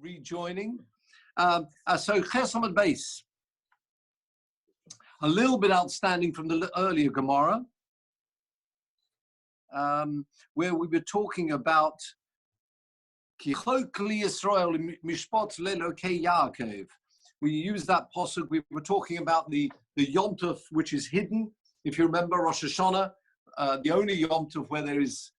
rejoining. So Chesamad base, a little bit outstanding from the earlier Gemara, where we were talking about Kichokli Yisrael Mishpat Lelokei Yaakov. We used that posuk. We were talking about the Yom Tov, which is hidden. If you remember Rosh Hashanah, the only Yom Tov where there is,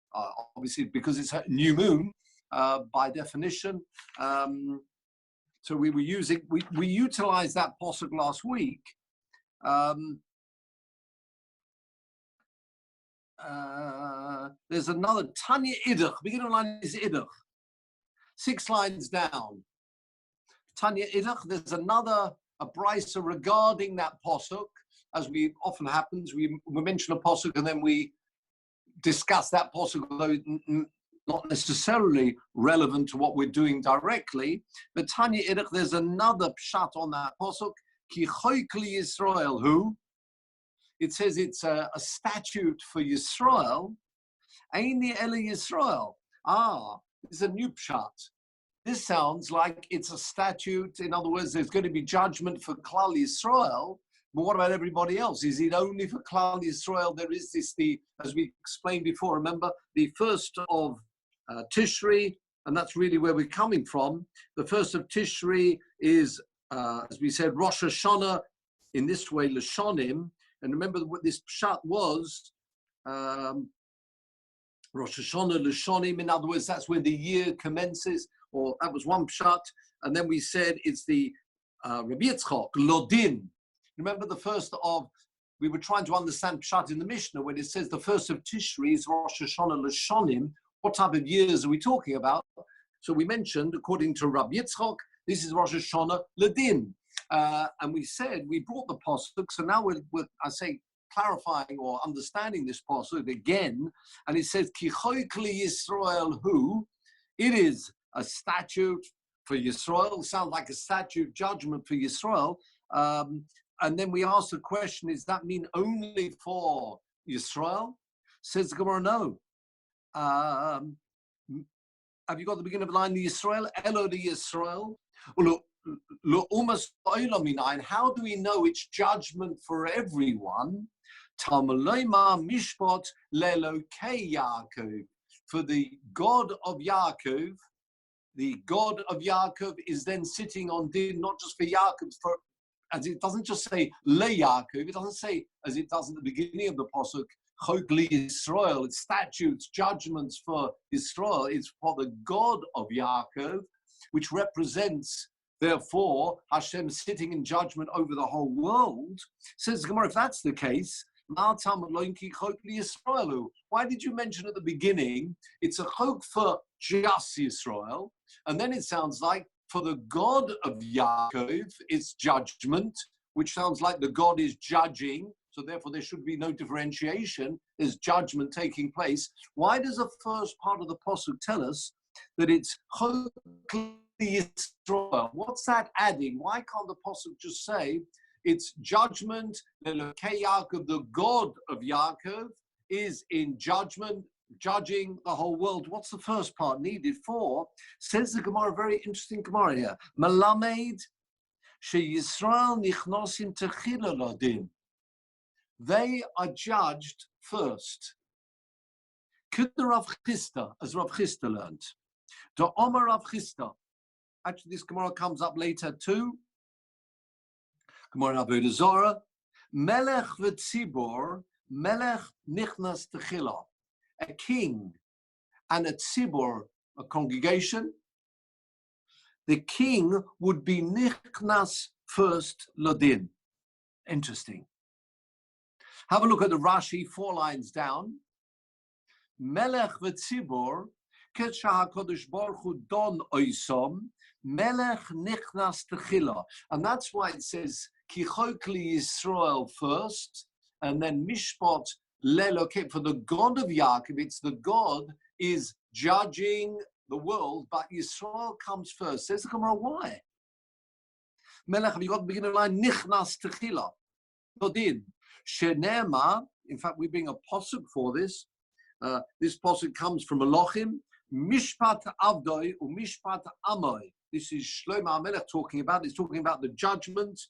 obviously because it's a new moon, by definition. So we were using, we utilized that posuk last week. There's another Tanya Idach. Beginning line is Idach. 6 lines down. Tanya Idach. There's another a brisa regarding that posuk, as we often happens. We mention a posuk and then we discuss that posuk, although not necessarily relevant to what we're doing directly. But Tanya Idach, there's another pshat on that posuk. Ki choykli Yisrael, who? It says it's a statute for Yisrael. Eini ele Yisrael. It's a new pshat. This sounds like it's a statute. In other words, there's going to be judgment for Klal Yisrael. But what about everybody else? Is it only for Klal Yisrael? There is this, as we explained before, remember, the first of Tishri, and that's really where we're coming from. The first of Tishri is, as we said, Rosh Hashanah, in this way, Lashonim. And remember what this pshat was, Rosh Hashanah, Lashonim. In other words, that's when the year commences, or that was one pshat. And then we said it's the Rabbi Yitzchok, Lodin. Remember the first of, we were trying to understand pshat in the Mishnah when it says the first of Tishri is Rosh Hashanah, Lashonim. What type of years are we talking about? So we mentioned, according to Rabbi Yitzchok, this is Rosh Hashanah, Ladin. And we said, we brought the posuk, so now we're I say, clarifying or understanding this posuk again, and it says, Ki choykli Yisrael hu, it is a statute for Yisrael, sounds like a statute judgment for Yisrael, and then we ask the question, does that mean only for Yisrael? Says the Gemara, no. Have you got the beginning of the line, the Yisrael, Elo the Yisrael? How do we know it's judgment for everyone? For the God of Yaakov, the God of Yaakov is then sitting on din, not just for Yaakov, as it doesn't just say le Yaakov, it doesn't say, as it does at the beginning of the posuk, Chokli Yisrael, it's statutes, judgments for Israel, it's for the God of Yaakov, which represents, therefore, Hashem sitting in judgment over the whole world. Says Gemara, if that's the case, why did you mention at the beginning it's a chok for just Yisrael, and then it sounds like for the God of Yaakov it's judgment, which sounds like the God is judging, so therefore there should be no differentiation, there's judgment taking place. Why does the first part of the posuk tell us that it's chok Yisrael? What's that adding? Why can't the posuk just say it's judgment? Yaakov, the God of Yaakov, is in judgment, judging the whole world. What's the first part needed for? Says the Gemara, very interesting Gemara here. Malamed she Yisrael nichnosim techila ladin. They are judged first. Could the Rav Chisda, as Rav Chisda learned, the Omer Rav Chisda. Actually, this Gemara comes up later too. Gemara Avodah Zarah. Melech v'tzibor, melech nichnas techila. A king and a tzibor, a congregation. The king would be nichnas first ladin. Interesting. Have a look at the Rashi, 4 lines down. Melech v'tzibor, Kesha HaKadosh Baruch Hu don oisom, Melech nichnas techila. And that's why it says, Ki chokli Yisrael first, and then Mishpat lelokim. For the God of Yaakov, it's the God is judging the world, but Yisrael comes first. Says the Gemara, why? Melech, have you got the beginning of the line? Nichnas techila. Dodin. Shenema, in fact, we bring a posuk for this. This posuk comes from Elohim. Mishpat avdoi u mishpat amoy. This is Shlomo HaMelech talking about. He's talking about the judgment.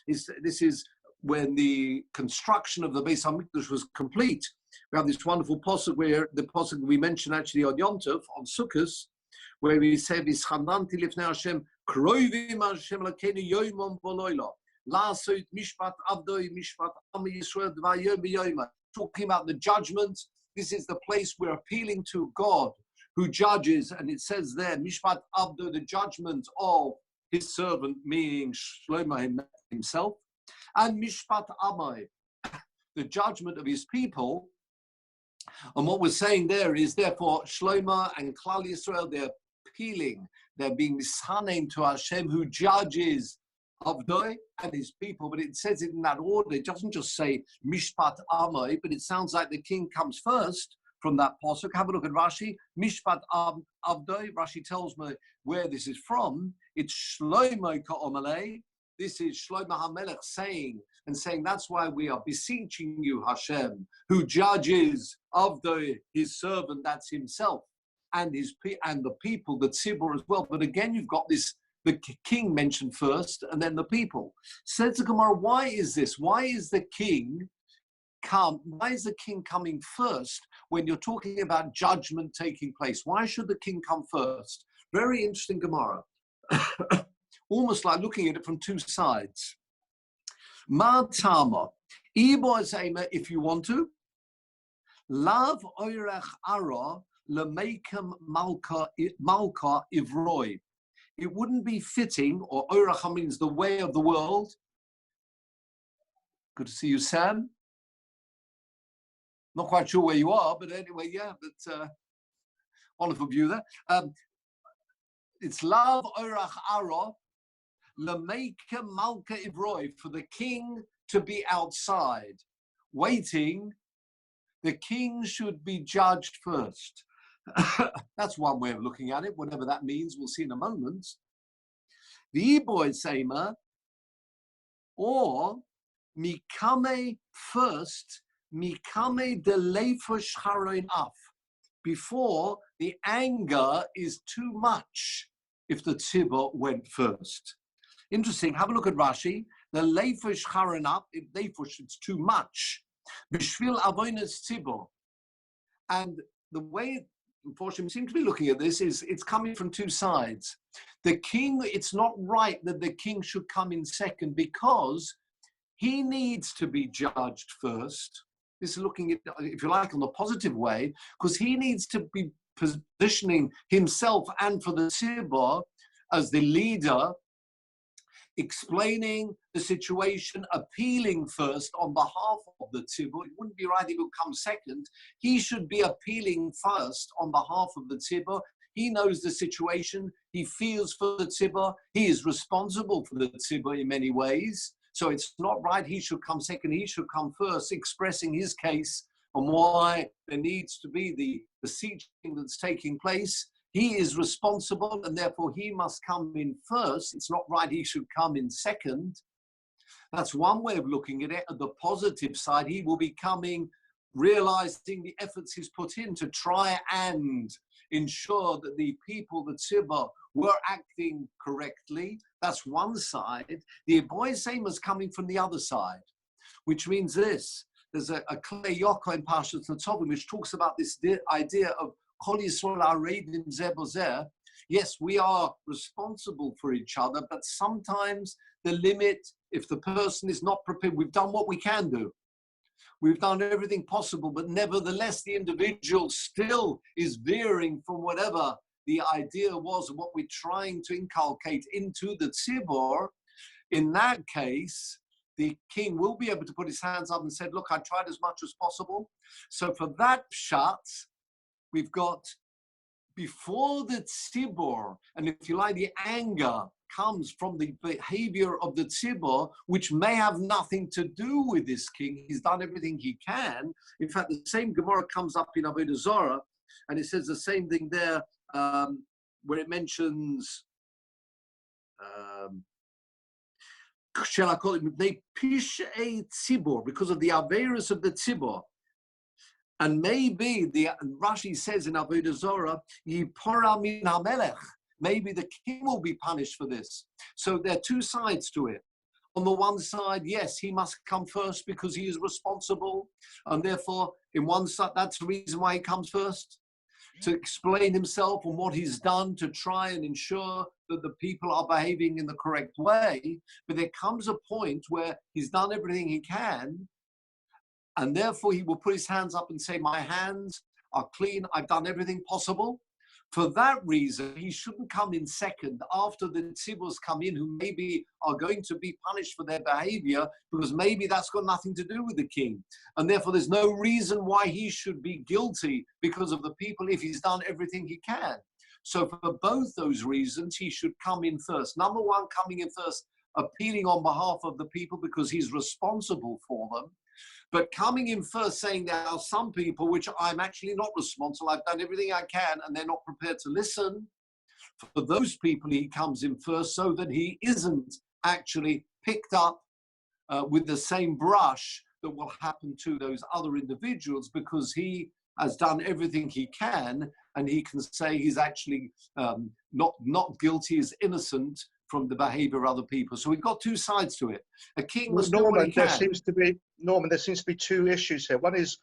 This is when the construction of the Beis HaMikdash was complete. We have this wonderful pasuk where the pasuk we mentioned actually on Yom Tov, on Sukkot, where we say, "V'schananti lifnei Hashem, kroivim Hashem lakeinu yomam v'loila, la'asot mishpat avdoi mishpat am Yisrael d'vayom b'yoma." Talking about the judgment. This is the place we're appealing to God, who judges, and it says there, mishpat avdo, the judgment of his servant, meaning Shlomo himself, and mishpat amai, the judgment of his people. And what we're saying there is, therefore, Shlomo and Klal Yisrael, they're appealing, they're being mishanem to Hashem, who judges Avdoi and his people. But it says it in that order. It doesn't just say Mishpat Amai, but it sounds like the king comes first from that pasuk. Have a look at Rashi. Mishpat Avdoi. Rashi tells me where this is from. It's Shlomo Ka'omalei. This is Shlomo HaMelech saying, that's why we are beseeching you, Hashem, who judges Avdoi, his servant, that's himself, and the people, the tzibur as well. But again, you've got this, the king mentioned first, and then the people. Says the Gemara, why is this? Why is the king coming first when you're talking about judgment taking place? Why should the king come first? Very interesting Gemara. Almost like looking at it from two sides. Ma tama, if you want to, lav oirach ara lemeikem malka ivroi. It wouldn't be fitting, or oirach means the way of the world. Good to see you, Sam. Not quite sure where you are, but anyway, yeah, but wonderful view there. It's lav oirach ara lemeikem malka ivroi, for the king to be outside, waiting. The king should be judged first. That's one way of looking at it, whatever that means, we'll see in a moment. The Iboy Sema, or Mikame first, Mikame delefosh haroin af, before the anger is too much if the tzibur went first. Interesting, have a look at Rashi. The leifosh haroin af, if leifosh, it's too much. Bishvil avoinas tzibur. And the way, unfortunately, we seem to be looking at this is it's coming from two sides. The king, it's not right that the king should come in second because he needs to be judged first. This is looking at, if you like, on the positive way, because he needs to be positioning himself and for the tzibur as the leader, explaining the situation, appealing first on behalf of the tzibur. It wouldn't be right he would come second. He should be appealing first on behalf of the tzibur. He knows the situation. He feels for the tzibur. He is responsible for the tzibur in many ways. So it's not right he should come second. He should come first, expressing his case on why there needs to be the sieging that's taking place. He is responsible, and therefore he must come in first. It's not right he should come in second. That's one way of looking at it. At the positive side, he will be coming, realizing the efforts he's put in to try and ensure that the people, the tzibur, were acting correctly. That's one side. The Aboy Sema is coming from the other side, which means this. There's a Klei Yoko in Parashat Netzavim, which talks about this idea of Kol Yisrael Arevim Zeh B'Zeh. Yes, we are responsible for each other, but sometimes the limit, if the person is not prepared, we've done what we can do. We've done everything possible, but nevertheless, the individual still is veering from whatever the idea was of what we're trying to inculcate into the tzibur. In that case, the king will be able to put his hands up and said, look, I tried as much as possible. So for that pshat, we've got before the tzibur, and if you like, the anger comes from the behavior of the tzibur, which may have nothing to do with this king. He's done everything he can. In fact, the same Gemara comes up in Avodah Zarah, and it says the same thing there, where it mentions shall I call it they pishei tzibur, because of the aveirus of the tzibur. And maybe the Rashi says in Avodah Zarah, Yipora min hamelech, maybe the king will be punished for this. So there are two sides to it. On the one side, yes, he must come first because he is responsible. And therefore, in one side, that's the reason why he comes first, to explain himself and what he's done to try and ensure that the people are behaving in the correct way. But there comes a point where he's done everything he can, and therefore he will put his hands up and say, my hands are clean, I've done everything possible. For that reason, he shouldn't come in second after the tziburs come in, who maybe are going to be punished for their behavior, because maybe that's got nothing to do with the king. And therefore, there's no reason why he should be guilty because of the people if he's done everything he can. So for both those reasons, he should come in first. Number one, coming in first, appealing on behalf of the people because he's responsible for them. But coming in first, saying there are some people which I'm actually not responsible, I've done everything I can, and they're not prepared to listen. For those people, he comes in first so that he isn't actually picked up with the same brush that will happen to those other individuals, because he has done everything he can, and he can say he's actually not guilty, is innocent from the behavior of other people. So we've got two sides to it. A king must do what he can. Norman, there seems to be two issues here. One is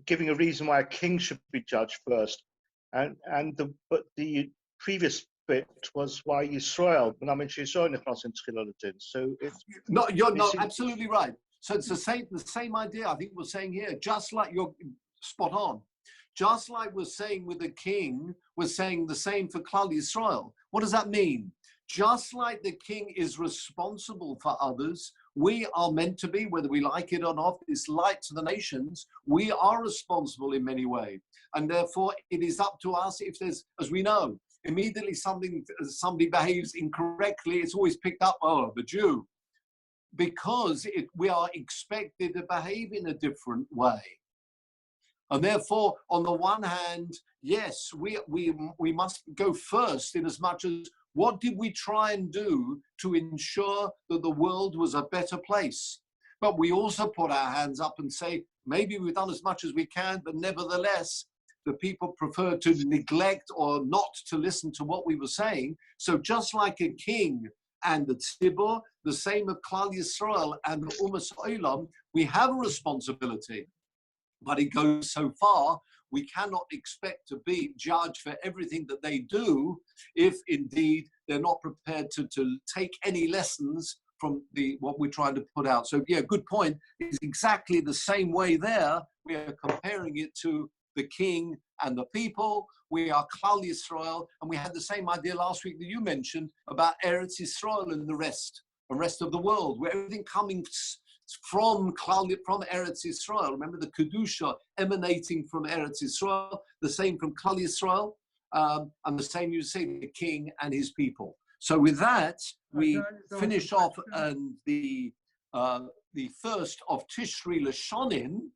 giving a reason why a king should be judged first, but the previous bit was why Yisrael. So you're not absolutely right. So it's the same idea. I think we're saying here, just like you're spot on. Just like we're saying with the king, we're saying the same for Klal Yisrael. What does that mean? Just like the king is responsible for others, we are meant to be, whether we like it or not, this light to the nations. We are responsible in many ways. And therefore, it is up to us if there's, as we know, immediately somebody behaves incorrectly, it's always picked up, oh, the Jew. Because we are expected to behave in a different way. And therefore, on the one hand, yes, we must go first in as much as what did we try and do to ensure that the world was a better place? But we also put our hands up and say, maybe we've done as much as we can, but nevertheless, the people prefer to neglect or not to listen to what we were saying. So just like a king and the tzibur, the same of Klal Yisrael and the Umas Olam, we have a responsibility. But it goes so far, we cannot expect to be judged for everything that they do if indeed they're not prepared to take any lessons from what we're trying to put out. So yeah, good point. It's exactly the same way there. We are comparing it to the king and the people. We are Klal Yisrael, and we had the same idea last week that you mentioned about Eretz Yisrael and the rest of the world, where everything coming from Eretz Yisrael. Remember the Kedusha emanating from Eretz Yisrael, the same from Klal Yisrael, and the same you say the king and his people. So with that, we finish off the first of Tishri Lashonim,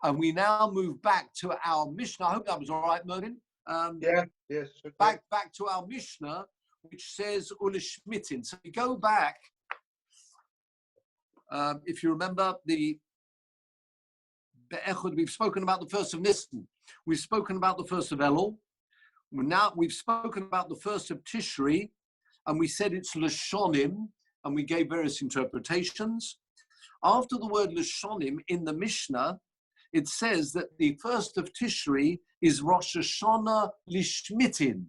and we now move back to our Mishnah. I hope that was all right, Mervin. Yes. Okay. Back to our Mishnah, which says Ulishmitin. So we go back. If you remember the Echad, we've spoken about the first of Nisan. We've spoken about the first of Elul. Now we've spoken about the first of Tishri, and we said it's Lashonim, and we gave various interpretations. After the word Lashonim in the Mishnah, it says that the first of Tishri is Rosh Hashanah Lishmitin,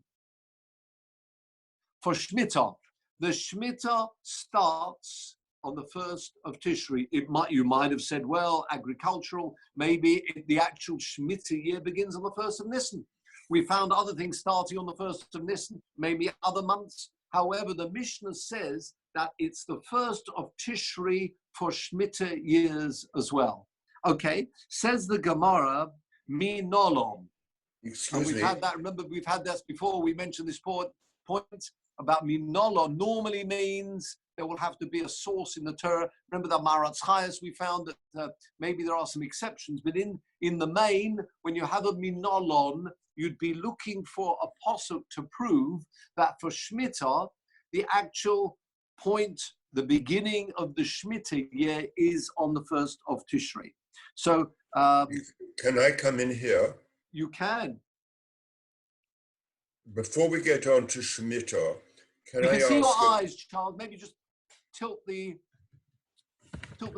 for Shemitah. The Shemitah starts on the first of Tishri. You might have said, well, agricultural, maybe the actual Shemitah year begins on the first of Nisan. We found other things starting on the first of Nisan, maybe other months. However, the Mishnah says that it's the first of Tishri for Shemitah years as well. Okay, says the Gemara, Minolom. Excuse me. Had that. Remember, we've had this before. We mentioned this point about Minolom normally means there will have to be a source in the Torah. Remember the Maratz Chayes, we found that maybe there are some exceptions, but in the main, when you have a Minolon, you'd be looking for a posuk to prove that for Shemitah, the actual point, the beginning of the Shemitah year is on the first of Tishri. So, can I come in here? You can. before we get on to Shemitah, can You I can see your ask? eyes, Charles. Maybe just tilt the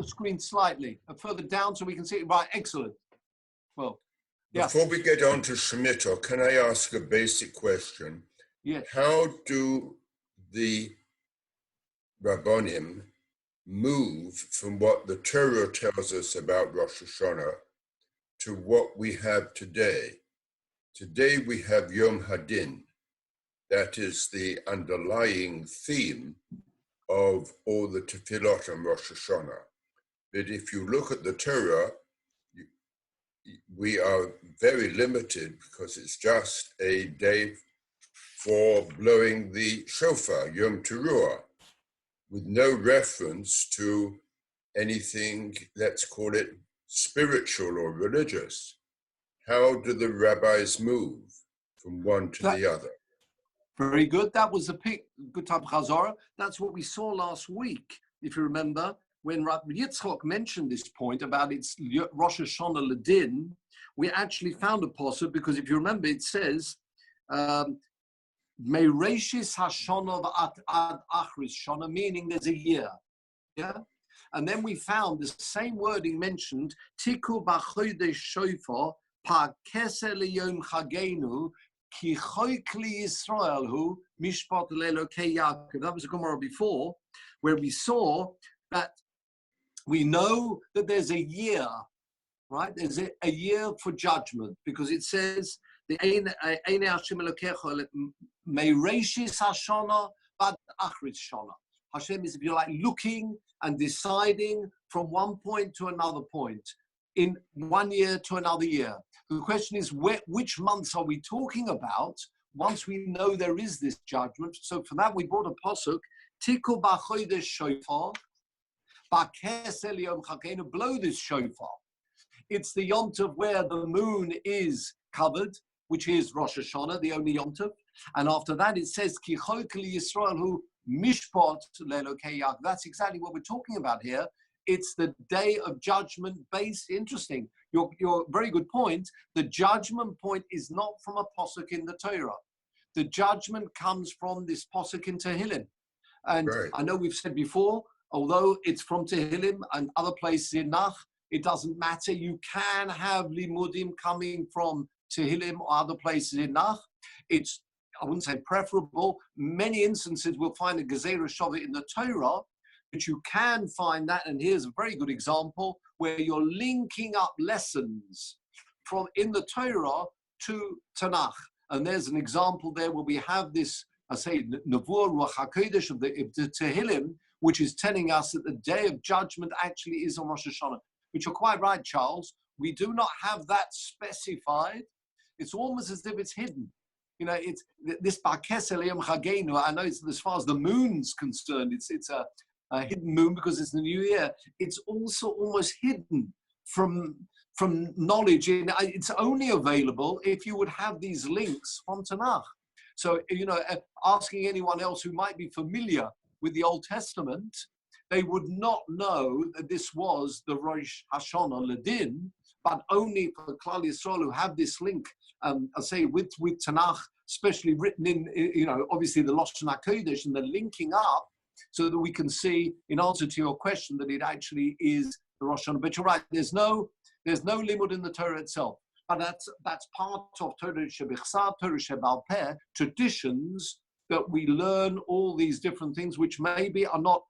screen slightly and further down so we can see it. Right, excellent. Well, yeah. Before we get on to Shemitah, can I ask a basic question? Yes. How do the Rabbonim move from what the Torah tells us about Rosh Hashanah to what we have today? Today we have Yom Hadin. That is the underlying theme of all the tefillot on Rosh Hashanah. But if you look at the Torah, we are very limited because it's just a day for blowing the shofar, Yom Teruah, with no reference to anything, let's call it spiritual or religious. How do the rabbis move from one to the other? Very good. That was a good time for Chazorah. That's what we saw last week, if you remember, when Rabbi Yitzchok mentioned this point about its Rosh Hashanah Ledin. We actually found a posuk because if you remember, it says, Meireshis Hashana ad Achris Shana, meaning there's a year. Yeah? And then we found the same wording mentioned, Tiku b'chodesh shofar, pa keser liyom chagenu, ki choy kli Yisrael hu, mishpat le'elokei Yaakov. That was a Gemara before, where we saw that we know that there's a year, right? There's a year for judgment, because it says, the Eine Hashem Elokecha meireshis hashana bad achris shana. Hashem is, if you like, looking and deciding from one point to another point, in 1 year to another year. The question is, which months are we talking about once we know there is this judgment? So for that, we brought a posuk, Tiku b'chodesh shofar, ba'keser liyom chagenu, blow this shofar. It's the Yom Tov where the moon is covered, which is Rosh Hashanah, the only Yom Tov. And after that, it says, Ki choy kli Yisrael hu mishpat le'elokei Yaakov. That's exactly what we're talking about here. It's the day of judgment based. Interesting. Your very good point. The judgment point is not from a posuk in the Torah. The judgment comes from this posuk in Tehillim. And right. I know we've said before, although it's from Tehillim and other places in Nach, it doesn't matter. You can have limudim coming from Tehillim or other places in Nach. It's, I wouldn't say preferable. Many instances we'll find a Gezerah Shavit in the Torah, but you can find that, and here's a very good example, where you're linking up lessons from in the Torah to Tanakh. And there's an example there where we have this, I say, Nevuah Ruach HaKodesh of the Tehillim, which is telling us that the day of judgment actually is on Rosh Hashanah. Which you're quite right, Charles. We do not have that specified. It's almost as if it's hidden. You know, it's this Ba'keser Liyom Chagenu. I know it's, as far as the moon's concerned, it's a hidden moon because it's the new year. It's also almost hidden from knowledge. It's only available if you would have these links from Tanakh. So, you know, asking anyone else who might be familiar with the Old Testament, they would not know that this was the Rosh Hashanah Ledin, but only for the Klal Yisrael who have this link, I say, with Tanakh, especially written in, you know, obviously the Lashon HaKodesh and the linking up, so that we can see, in answer to your question, that it actually is the Rosh Hashanah. But you're right, there's no limud in the Torah itself. But that's part of Torah Shebichsav, Torah Shebal Peh, traditions that we learn all these different things, which maybe are not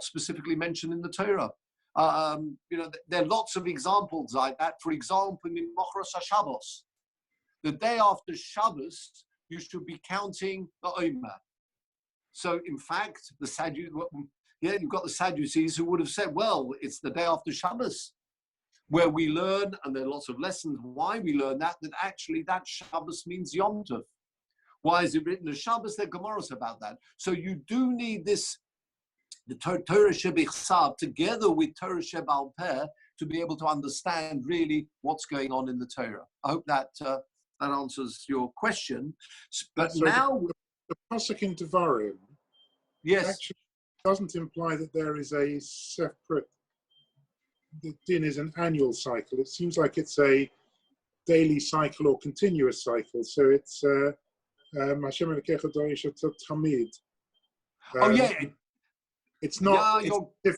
specifically mentioned in the Torah. You know, there are lots of examples like that. For example, in Mochros HaShabbos, the day after Shabbos, you should be counting the Omer. So, in fact, you've got the Sadducees who would have said, well, it's the day after Shabbos, where we learn, and there are lots of lessons why we learn that actually that Shabbos means Yom Tov. Why is it written as Shabbos? There are Gemaras about that. So you do need this, the Torah Shebichsav, together with Torah Shebal Peh, to be able to understand really what's going on in the Torah. I hope that that answers your question. But so now... The pasuk in Devarim, yes, actually doesn't imply that there is a separate, the din is an annual cycle. It seems like it's a daily cycle or continuous cycle. So it's Hashem Elokecha Dorish Oto Tamid. Oh yeah, It's not. yeah,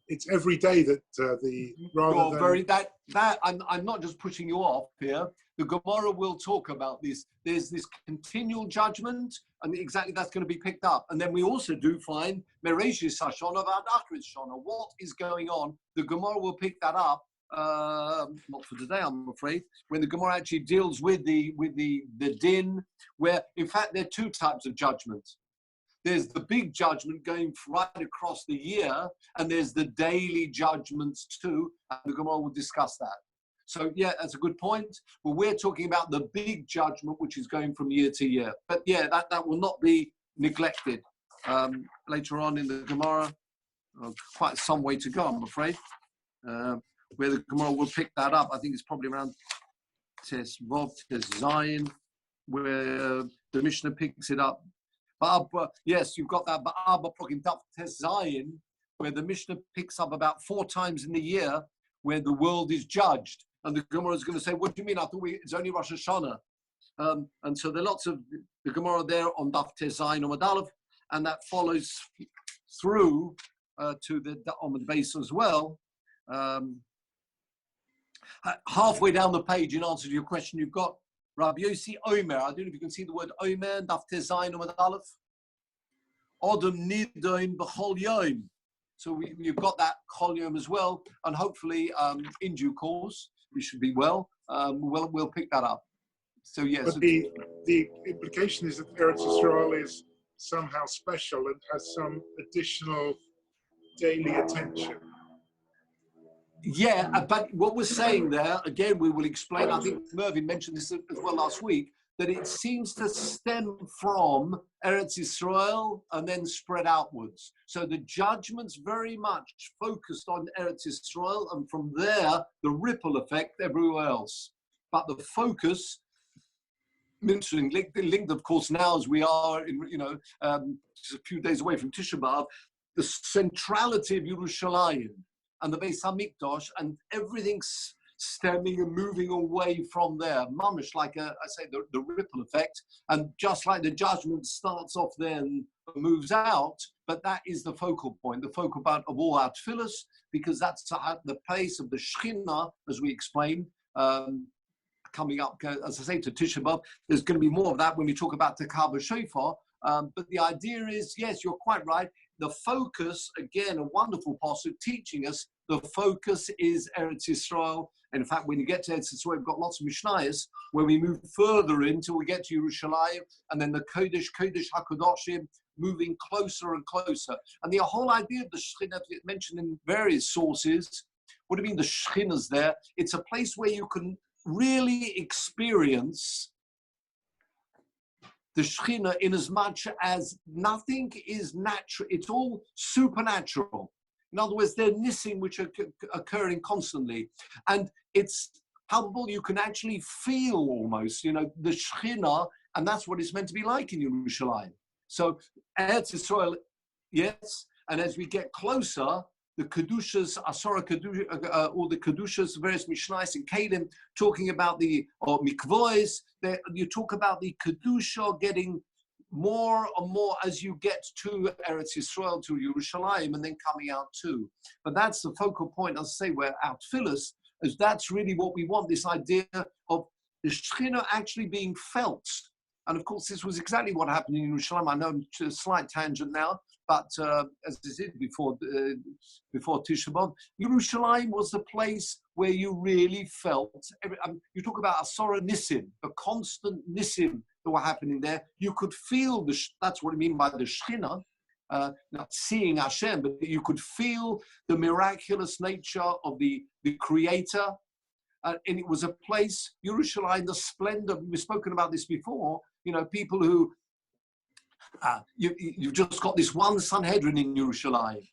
It's every day that the rather you're than very that I'm not just pushing you off here. The Gemara will talk about this. There's this continual judgment, and exactly that's going to be picked up. And then we also do find Mereshis Hashana about Achris Shana. What is going on? The Gemara will pick that up. Not for today, I'm afraid. When the Gemara actually deals with the din, where in fact there are two types of judgments. There's the big judgment going right across the year, and there's the daily judgments too, and the Gemara will discuss that. So yeah, that's a good point. But we're talking about the big judgment, which is going from year to year. But yeah, that will not be neglected. Later on in the Gemara, quite some way to go, I'm afraid, where the Gemara will pick that up. I think it's probably around Tes Vov, Tes Zayin, where the Mishnah picks it up. But yes, you've got that Ba'aba Prokim Daf Tes Zayin, where the Mishnah picks up about 4 times in the year where the world is judged. And the Gemara is going to say, what do you mean? I thought it's only Rosh Hashanah. And so there are lots of the Gemara there on Daf Tes Zayin Amud Aleph, and that follows through to the Amud Beis as well. Halfway down the page, in answer to your question, you've got Rabbi Yossi Omer. I don't know if you can see the word Omer, Daf Tes Zayin Amud Aleph. Odom Nidoin B'chol Yom. So you've got that Chol Yom as well, and hopefully in due course we should be well. We'll pick that up. So yes. But the implication is that Eretz Yisrael is somehow special and has some additional daily attention. Yeah, but what we're saying there, again, we will explain, I think Mervyn mentioned this as well last week, that it seems to stem from Eretz Yisrael and then spread outwards. So the judgment's very much focused on Eretz Yisrael, and from there, the ripple effect everywhere else. But the focus, linked of course now as we are, just a few days away from Tisha B'Av, the centrality of Yerushalayim and the Beis HaMikdash, and everything's stemming and moving away from there. Mamish, like I say, the ripple effect. And just like the judgment starts off there and moves out, but that is the focal point, the focal point of all our tefillos, because that's at the place of the Shekhinah, as we explained, coming up, as I say, to Tisha B'Av. There's going to be more of that when we talk about Tekah B'Shofar. But the idea is, yes, you're quite right. The focus, again, a wonderful passage teaching us, the focus is Eretz Yisrael. And in fact, when you get to Eretz Yisrael, we've got lots of Mishnayos where we move further until we get to Yerushalayim, and then the Kodesh HaKadoshim, moving closer and closer. And the whole idea of the Shekhinah, mentioned in various sources, what do you mean the Shekhinah's there? It's a place where you can really experience the Shekhinah in as much as nothing is natural, it's all supernatural. In other words, they're nissim which are occurring constantly. And it's palpable, you can actually feel almost, the Shekhinah, and that's what it's meant to be like in Yerushalayim. So Eretz Yisrael, yes, and as we get closer, the Kedushas, Asora Kedusha, or the Kedushas, various Mishnais and Kedim, talking about the Mikvois, you talk about the Kedusha getting more and more as you get to Eretz Yisrael, to Yerushalayim, and then coming out too. But that's the focal point, as I say, where our tefillos, as that's really what we want, this idea of the Shekhinah actually being felt. And of course, this was exactly what happened in Yerushalayim. I know I'm to a slight tangent now, but as I did before Tisha B'Av, Yerushalayim was the place where you really felt. You talk about Asora Nissim, the constant Nissim that were happening there. You could feel that's what I mean by the Shekhinah, not seeing Hashem, but you could feel the miraculous nature of the Creator. And it was a place, Yerushalayim, the splendor. We've spoken about this before. People who you've just got this one Sanhedrin in Yerushalayim.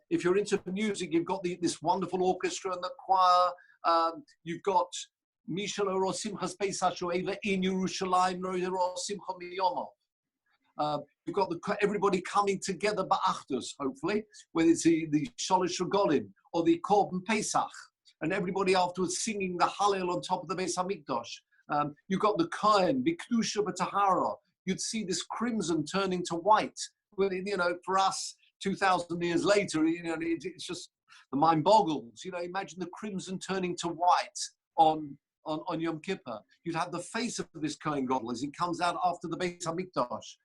If you're into music, you've got this wonderful orchestra and the choir. You've got Mishal or Simchas Pesach Shoeva in Yerushalayim, or Simcha Miyomov. You've got everybody coming together, Ba'achdus, hopefully, whether it's the Sholish Regolim or the Korban Pesach, and everybody afterwards singing the Hallel on top of the Beis HaMikdash. You got the Kohen, Bikdusha B'Tahara. You'd see this crimson turning to white. Well, for us, 2,000 years later, it's just the mind boggles. Imagine the crimson turning to white on Yom Kippur. You'd have the face of this Kohen Gadol as he comes out after the Beit HaMikdash.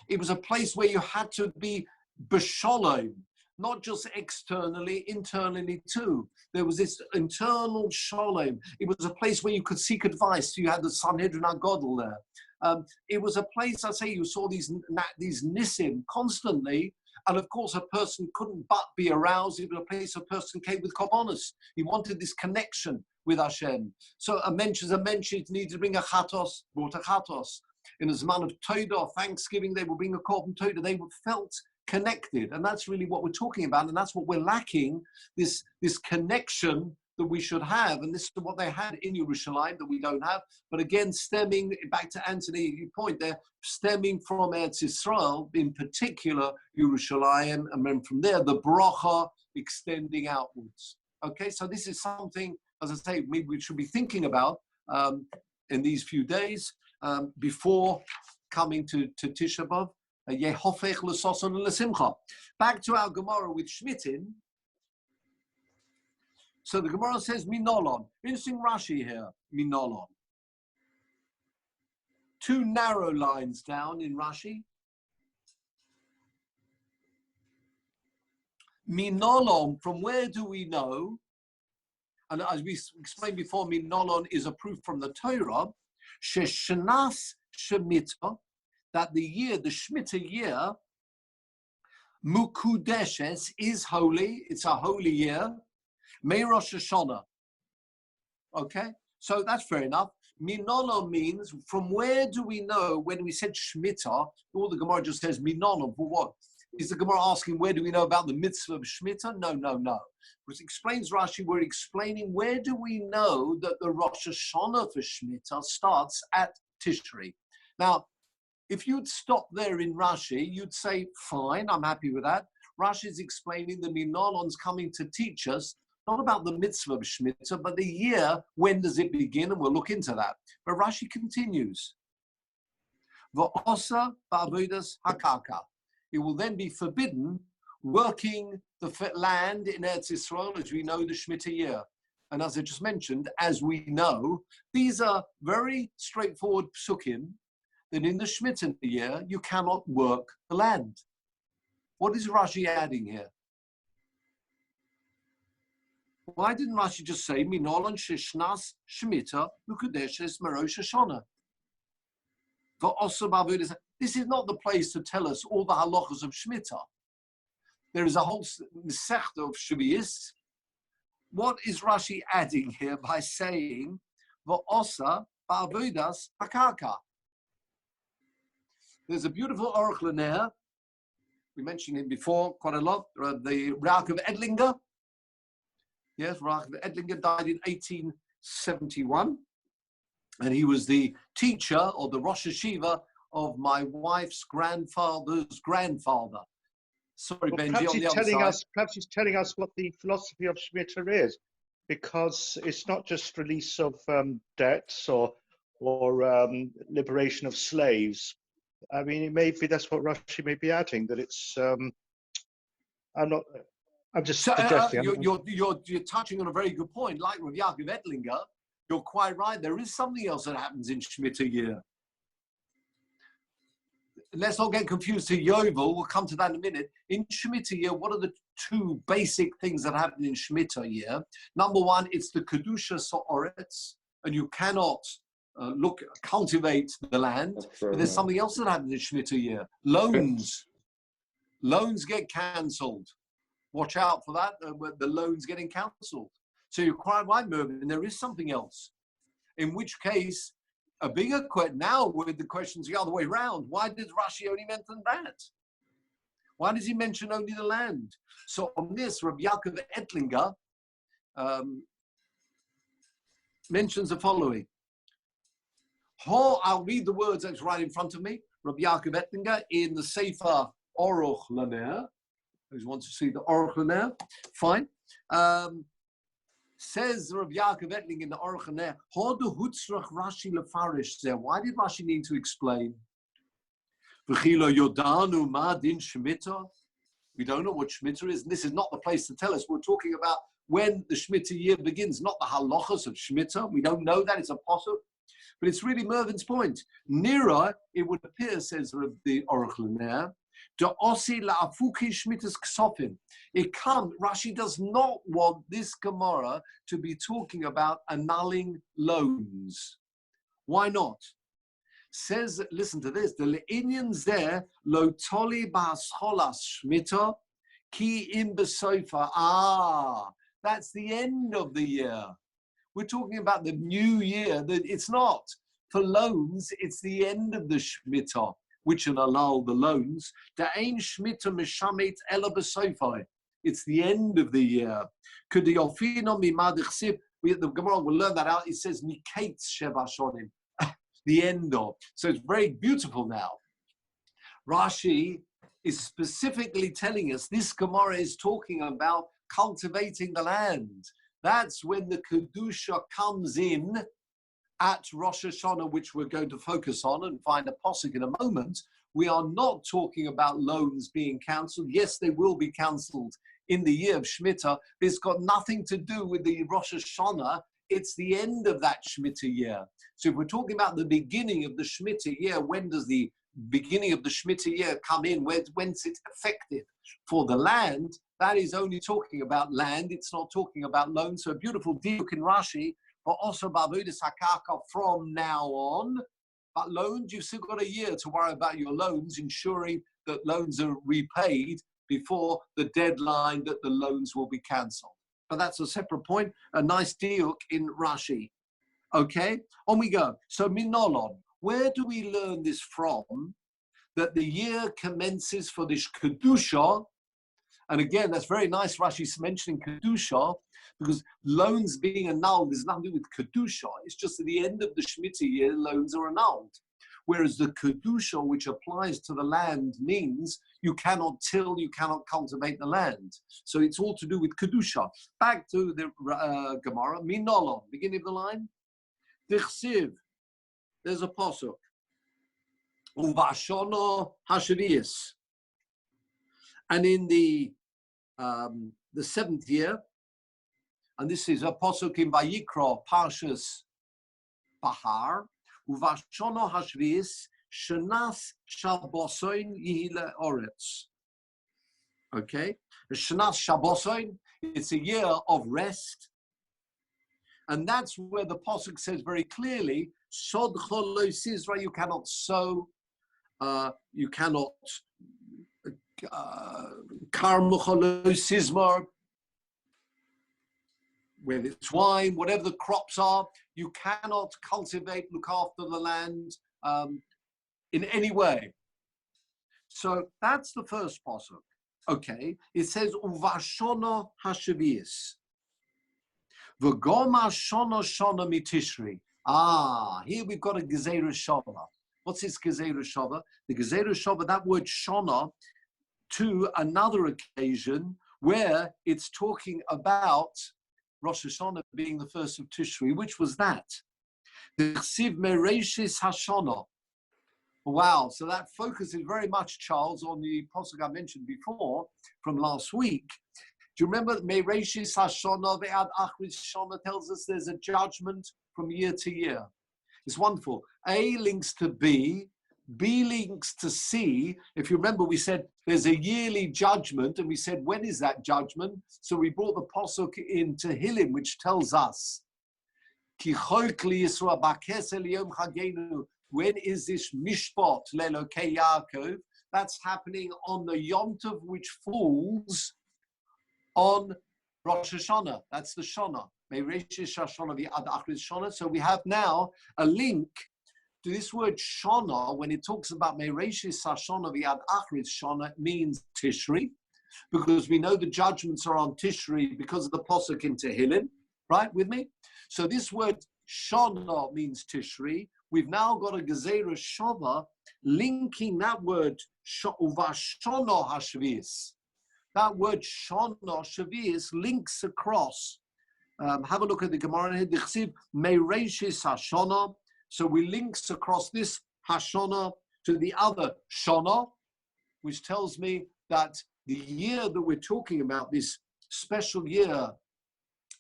It was a place where you had to be b'shalom, not just externally, internally too. There was this internal shalom. It was a place where you could seek advice. You had the Sanhedrin HaGadol there. It was a place, I say, you saw these nisim constantly. And of course, a person couldn't but be aroused. It was a place a person came with korbanos. He wanted this connection with Hashem. So a mensch needed to bring a chatos, brought a chatos. In a Zman of Todah, Thanksgiving, they would bring a korban Todah. They felt connected. And that's really what we're talking about. And that's what we're lacking, this connection that we should have. And this is what they had in Yerushalayim that we don't have. But again, stemming back to Anthony, your point there, stemming from Eretz Yisrael, in particular Yerushalayim, and then from there, the bracha extending outwards. Okay, so this is something, as I say, maybe we should be thinking about in these few days before coming to Tisha B'Av. Back to our Gemara with Shmitin. So the Gemara says Minolon. Interesting Rashi here, Minolon. Two narrow lines down in Rashi. Minolon, from where do we know? And as we explained before, Minolon is a proof from the Torah. Sheshnas Shemitah, that the Shemitah year, Mukudeshes, is holy. It's a holy year. May Rosh Hashanah. Okay, so that's fair enough. Minolon means, from where do we know when we said Shemitah, all the Gemara just says Minolon, for what? Is the Gemara asking where do we know about the mitzvah of Shemitah? No. Which explains Rashi, we're explaining where do we know that the Rosh Hashanah for Shemitah starts at Tishri. Now, if you'd stop there in Rashi, you'd say, fine, I'm happy with that. Rashi is explaining the Minolon's coming to teach us not about the mitzvah of Shemitah, but the year, when does it begin? And we'll look into that. But Rashi continues. V'osa ba'avodas hakaka. It will then be forbidden working the land in Eretz Yisrael, as we know the Shemitah year. And as I just mentioned, as we know, these are very straightforward psukim, that in the Shemitah year, you cannot work the land. What is Rashi adding here? Why didn't Rashi just say, Minolon sheshnas Shemitah ukudeshes merosh Hashanah? This is not the place to tell us all the halachas of Shemitah. There is a whole mesechta of Shavuos. What is Rashi adding here by saying, V'osa ba'avodas hakaka? There's a beautiful oracle in there. We mentioned him before quite a lot. The Rav of Edlinger. Yes, Rav of Edlinger died in 1871. And he was the teacher or the Rosh Hashiva of my wife's grandfather's grandfather. Sorry, well, Benji, on the other side. Perhaps he's telling us what the philosophy of Shemitah is, because it's not just release of debts or liberation of slaves. I mean, it may be that's what Rashi may be adding, that it's. I'm just suggesting. You're touching on a very good point. Like with Yaakov Edlinger, you're quite right. There is something else that happens in Shemitah year. Let's not get confused to Yovel. We'll come to that in a minute. In Shemitah year, what are the two basic things that happen in Shemitah year? Number one, it's the Kedusha Sa'oretz, and you cannot cultivate the land. But there's something else that happens in Shemitah year. Loans get cancelled. Watch out for that. The loans getting cancelled. So you're quite right, Mervyn. And there is something else. In which case, a bigger question now with the questions the other way around. Why did Rashi only mention that? Why does he mention only the land? So on this, Rabbi Yaakov Edlinger mentions the following. I'll read the words that's right in front of me. Rabbi Yaakov Edlinger in the Sefer Aruch Laner. Who wants to see the Aruch Laner? Fine. Says Rav Yaakov Ettling in the Aruch HaNer, Hodu Hutzrach Rashi Lefarish there. Why did Rashi need to explain? V'chilo Yodanu Ma Din Shemitah. We don't know what Shemitah is, and this is not the place to tell us. We're talking about when the Shemitah year begins, not the halachas of Shemitah. We don't know that, it's a pasuk. But it's really Mervin's point. Nira, it would appear, says the Aruch HaNer, it comes, Rashi does not want this Gemara to be talking about annulling loans. Why not? Says, listen to this, the le'inyan zeh lo toli ba'ascholas shmita ki im besofa. That's the end of the year. We're talking about the new year. It's not. For loans, it's the end of the Shemitah, which will allow the loans. Da'ain Shemitah mishamet ela b'sofai. It's the end of the year. The Gemara will learn that out. It says Miketz Sheva Shonim, the end of. So it's very beautiful now. Rashi is specifically telling us this Gemara is talking about cultivating the land. That's when the Kedusha comes in at Rosh Hashanah, which we're going to focus on and find a posuk in a moment. We are not talking about loans being cancelled. Yes, they will be cancelled in the year of Shemitah. It's got nothing to do with the Rosh Hashanah. It's the end of that Shemitah year. So if we're talking about the beginning of the Shemitah year, when does the beginning of the Shemitah year come in? When's it effective for the land? That is only talking about land. It's not talking about loans. So a beautiful diuk in Rashi, but also Ba'avodas HaKarka from now on. But loans, you've still got a year to worry about your loans, ensuring that loans are repaid before the deadline that the loans will be cancelled. But that's a separate point, a nice diuk in Rashi. Okay, on we go. So Minolon, where do we learn this from? That the year commences for this Kedusha. And again, that's very nice, Rashi's mentioning Kedusha, because loans being annulled is nothing to do with Kedusha. It's just at the end of the Shemitah year, loans are annulled. Whereas the Kedusha, which applies to the land, means you cannot till, you cannot cultivate the land. So it's all to do with Kedusha. Back to the Gemara, Minolon, beginning of the line. Dichsiv, there's a pasuk. Uvashono Hashvius. And in the 7th year, and this is a pasuk in Vayikra, Parshas Bahar, Uvashono Hashvius, Shenas Shabosoin Yihile Oretz. Okay, Shenas Shabosoin, it's a year of rest. And that's where the pasuk says very clearly, Sod Cholo Sizra, you cannot sow, you cannot Karmucholo Sizmar, whether it's wine, whatever the crops are, you cannot cultivate, look after the land in any way. So that's the first pasuk. Okay, it says Uvashono Hashavius. V'goma shono shono mitishri. Here we've got a Gezerah Shava. What's this Gezerah Shava? The Gezerah Shava, that word shona, to another occasion where it's talking about Rosh Hashanah being the first of Tishri. Which was that? The Chsiv Mereshis Hashana. Wow, so that focuses very much, Charles, on the pasuk I mentioned before from last week. Do you remember Mereshis Hashana Ve'ad Achris Shana tells us there's a judgment from year to year. It's wonderful. A links to B links to C. If you remember, we said there's a yearly judgment, and we said, when is that judgment? So we brought the pasuk in Tehillim, which tells us, when is this mishpat le'elokei Yaakov? That's happening on the Yom Tov, which falls on Rosh Hashanah. That's the Shana. So we have now a link to this word Shana. When it talks about Meireshis Hashana v'ad Achris Shana, it means Tishri, because we know the judgments are on Tishri because of the posuk in Tehillim. Right, with me? So this word Shana means Tishri. We've now got a Gezerah Shava linking that word Uvashono Hashvius. That word Shana Shavius links across Have a look at the Gemara here. Dichsiv Meireshis Hashana. So we links across this Hashana to the other Shana, which tells me that the year that we're talking about, this special year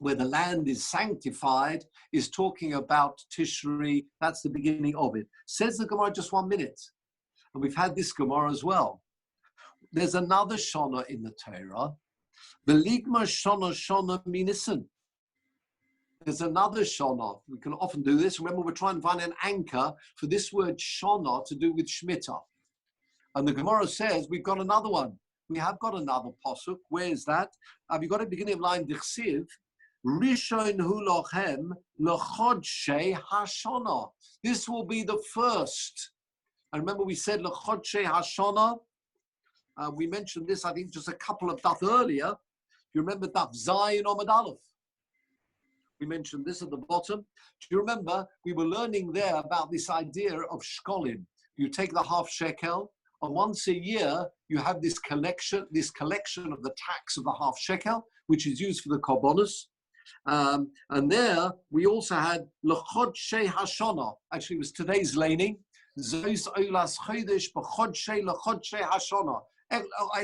where the land is sanctified, is talking about Tishri. That's the beginning of it. Says the Gemara, just 1 minute. And we've had this Gemara as well. There's another Shana in the Torah. The Ligma Shana Minisan. There's another Shana. We can often do this. Remember, we're trying to find an anchor for this word Shana to do with Shemitah. And the Gemara says, we've got another one. We have got another posuk. Where is that? Have you got a beginning of line Dichsiv? Rishon hu lochem lechodshei hashana. This will be the first. And remember, we said lechodshei hashana. We mentioned this, I think, just a couple of daf earlier. You remember daf Zayin Omad Aleph? We mentioned this at the bottom. Do you remember we were learning there about this idea of shkolim? You take the half shekel, and once a year you have this collection of the tax of the half shekel, which is used for the korbanos. And there we also had lechodshei hashana. Actually, it was today's laning. Zois olas chodesh b'chodshei lechodshei hashana.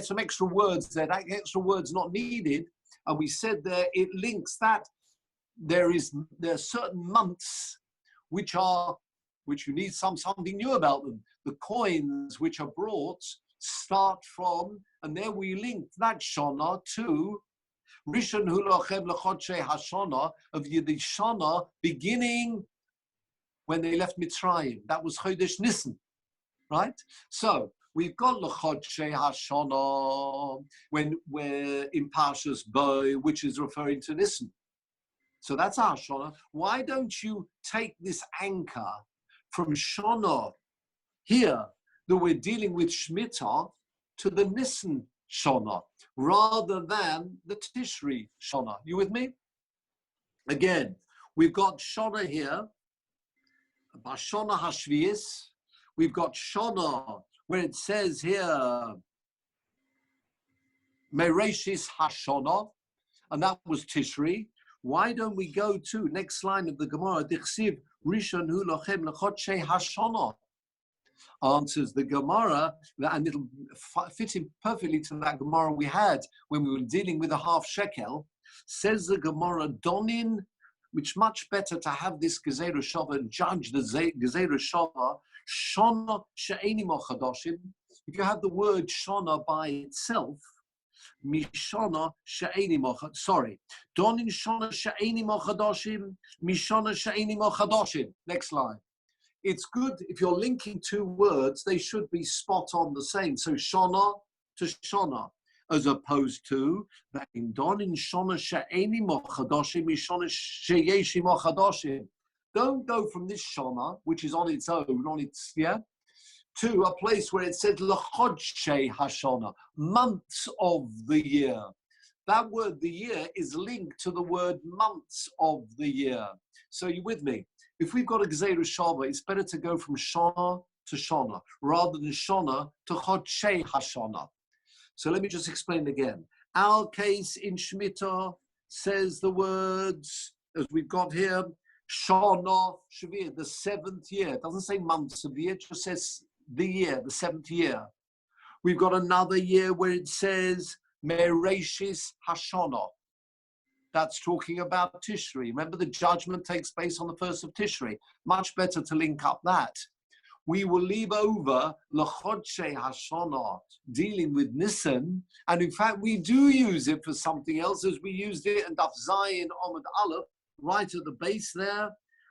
Some extra words there. That extra words not needed. And we said there it links that there are certain months which you need something new about them. The coins which are brought start from, and there we linked that shana to Rishon hu lochem lechodshei hashana of the shana beginning when they left Mitzrayim. That was Chodesh Nisan, right? So we've got lechodshei hashana when we're in Parshas Bo, which is referring to Nisan. So that's our Shana. Why don't you take this anchor from Shana here that we're dealing with Shemitah to the Nisan Shana rather than the Tishri Shana? You with me? Again, we've got Shana here, Bashana Hashvius. We've got Shana where it says here, Mereshis Hashana, and that was Tishri. Why don't we go to next line of the Gemara? Dichsiv Rishon hu lochem lechodshei hashana. Answers the Gemara, and it'll fit in perfectly to that Gemara we had when we were dealing with a half shekel. Says the Gemara, Donin, which much better to have this Gezerah Shava and judge the Gezerah Shava, Shana she'eni mochadoshim. If you have the word Shana by itself, Mishana she'eni mochadoshim. Sorry. Donin Shana she'eni mochadoshim, Mishana she'eni mochadoshim. Next line. It's good if you're linking two words, they should be spot on the same. So Shana to Shana, as opposed to Donin Shana she'eni mochadoshim, Mishana she'yeshi mochadoshim. Don't go from this Shana, which is on its own, to a place where it says lechodshei hashana, months of the year. That word, the year, is linked to the word months of the year. So you with me? If we've got a Gezerah Shava, it's better to go from Shana to Shana rather than Shana to Chodshei Hashana. So let me just explain again. Our case in Shemitah says the words, as we've got here, Shana Shavir, the seventh year. It doesn't say months of the year, it just says the year, the seventh year. We've got another year where it says Mereshis Hashana. That's talking about Tishri. Remember, the judgment takes place on the 1st of Tishri. Much better to link up that. We will leave over Lechodshei Hashana, dealing with Nisan, and in fact, we do use it for something else, as we used it in Daf Zayin Omad Aleph, right at the base there,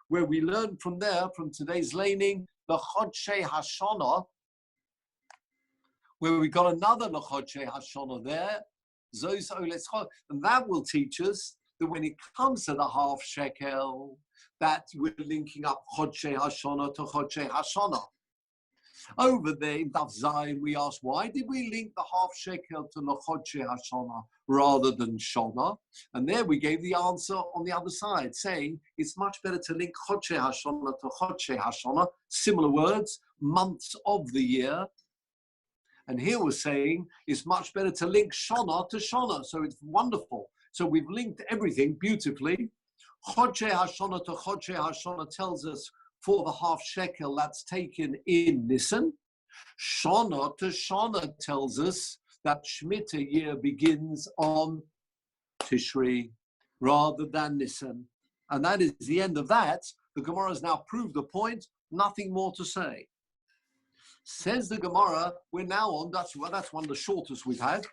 where we learn from there, from today's laning, Lechodshei Hashana, where we got another Lechodshei Hashana there, and that will teach us that when it comes to the half shekel, that we're linking up Chodshei Hashana to Chodshei Hashana. Over there in Daf Zayin, we asked, why did we link the half shekel to the Chodshei Hashana rather than Shana? And there we gave the answer on the other side, saying it's much better to link Chodshei Hashana to Chodshei Hashana, similar words, months of the year. And here we're saying it's much better to link Shana to Shana. So it's wonderful. So we've linked everything beautifully. Chodshei Hashana to Chodshei Hashana tells us for the half shekel that's taken in Nisan. Shana to Shana tells us that Shemitah year begins on Tishri rather than Nisan. And that is the end of that. The Gemara has now proved the point, nothing more to say. Says the Gemara, we're now on, that's one of the shortest we've had.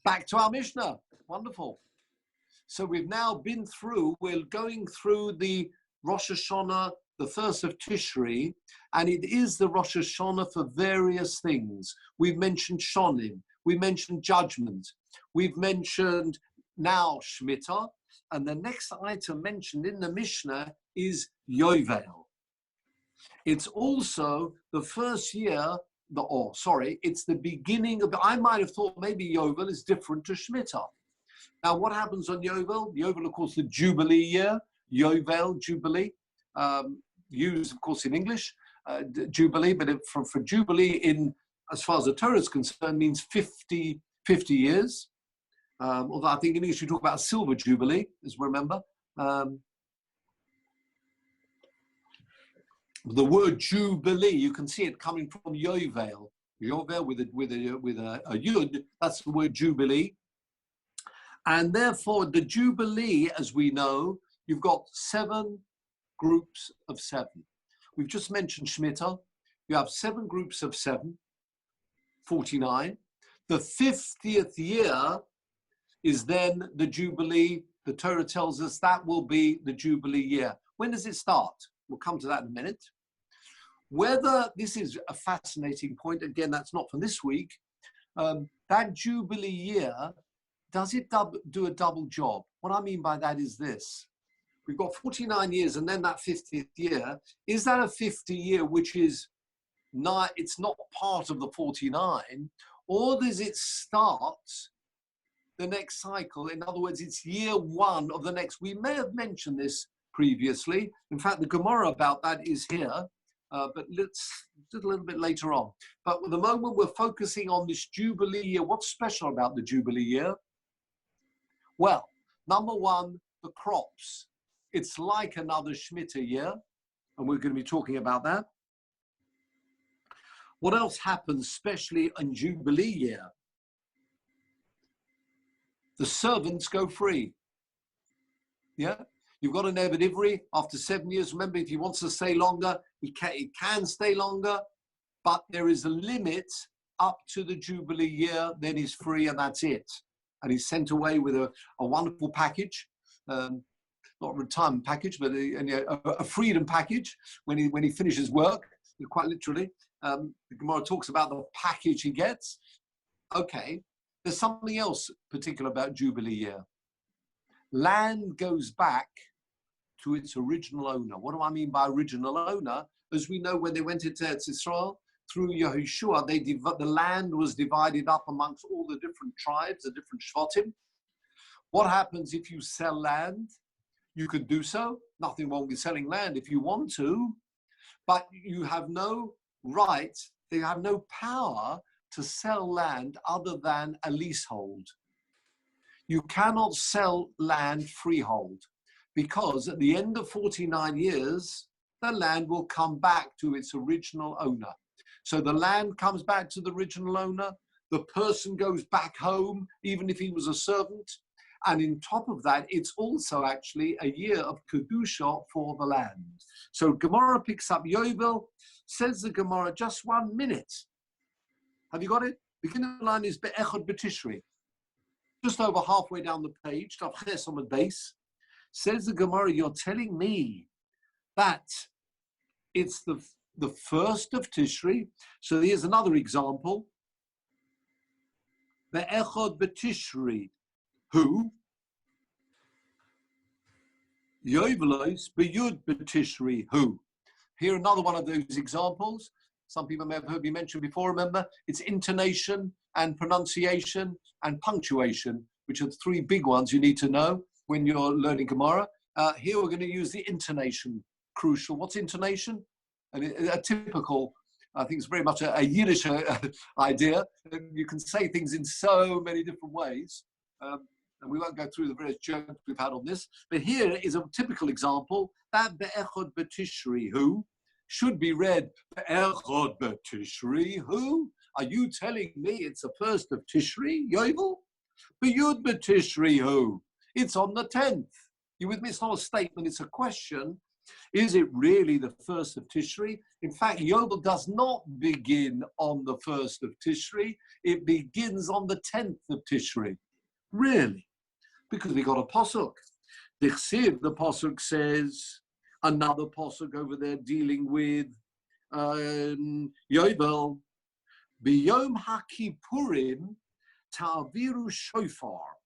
Back to our Mishnah. Wonderful. So we've now been through, we're going through the Rosh Hashanah, the first of Tishri, and it is the Rosh Hashanah for various things. We've mentioned Shonim, we mentioned judgment, we've mentioned now Shemitah, and the next item mentioned in the Mishnah is Yovel. It's also the first year, it's the beginning of, I might have thought maybe Yovel is different to Shemitah. Now, what happens on Yovel? Yovel, of course, the Jubilee year, Yovel, Jubilee, used, of course, in English, Jubilee, but for Jubilee, as far as the Torah is concerned, means 50 years. Although I think in English you talk about a silver Jubilee, as we remember. The word Jubilee, you can see it coming from Yovel. Yovel with a yud, that's the word Jubilee. And therefore, the Jubilee, as we know, you've got 7 groups of 7. We've just mentioned Shemitah. You have 7 groups of 7, 49. The 50th year is then the Jubilee. The Torah tells us that will be the Jubilee year. When does it start? We'll come to that in a minute. Whether this is a fascinating point, again, that's not for this week, that Jubilee year, does it do a double job? What I mean by that is this. We've got 49 years and then that 50th year. Is that a 50 year which is not, it's not part of the 49, or does it start the next cycle? In other words, it's year 1 of the next. We may have mentioned this previously. In fact, the Gemara about that is here, but let's do it a little bit later on. But at the moment, we're focusing on this Jubilee year. What's special about the Jubilee year? Well, number 1, the crops. It's like another Shemitah year, and we're going to be talking about that. What else happens, especially in Jubilee year? The servants go free. Yeah? You've got an Eved Ivri after 7 years. Remember, if he wants to stay longer, he can stay longer, but there is a limit up to the Jubilee year, then he's free and that's it. And he's sent away with a wonderful package, not a retirement package, but a freedom package when he finishes work, quite literally. The Gemara talks about the package he gets. Okay, there's something else particular about Jubilee year. Land goes back to its original owner. What do I mean by original owner? As we know, when they went into Eretz Yisrael, through Yehoshua, the land was divided up amongst all the different tribes, the different shvatim. What happens if you sell land? You could do so. Nothing wrong with selling land if you want to, but you have no right, they have no power to sell land other than a leasehold. You cannot sell land freehold because at the end of 49 years, the land will come back to its original owner. So the land comes back to the original owner, the person goes back home, even if he was a servant. And on top of that, it's also actually a year of Kedusha for the land. So Gemara picks up Yovel, says the Gemara, just 1 minute. Have you got it? Beginning line is Be'echad B'Tishri. Just over halfway down the page, Tav Ches on the base, says the Gemara, you're telling me that it's the first of Tishri. So here's another example. Be'echad B'Tishri. Who? Yovelos B'Yud B'Tishri. Who? Here another one of those examples. Some people may have heard me mention before, remember? It's intonation and pronunciation and punctuation, which are the 3 big ones you need to know when you're learning Gemara. Here we're going to use the intonation, crucial. What's intonation? And a typical, I think it's very much a Yiddish idea. You can say things in so many different ways. and we won't go through the various jokes we've had on this, but here is a typical example. That Be'echod B'Tishri Hu should be read Be'echod B'Tishri Hu. Are you telling me it's the 1st of Tishri, Yovel? Be'yud B'Tishri Hu. It's on the 10th. You with me? It's not a statement, it's a question. Is it really the 1st of Tishri? In fact, Yovel does not begin on the 1st of Tishri. It begins on the 10th of Tishri. Really? Because we got a posuk. The posuk says, another posuk over there dealing with Yovel. B'yom HaKippurim ta'aviru shofar.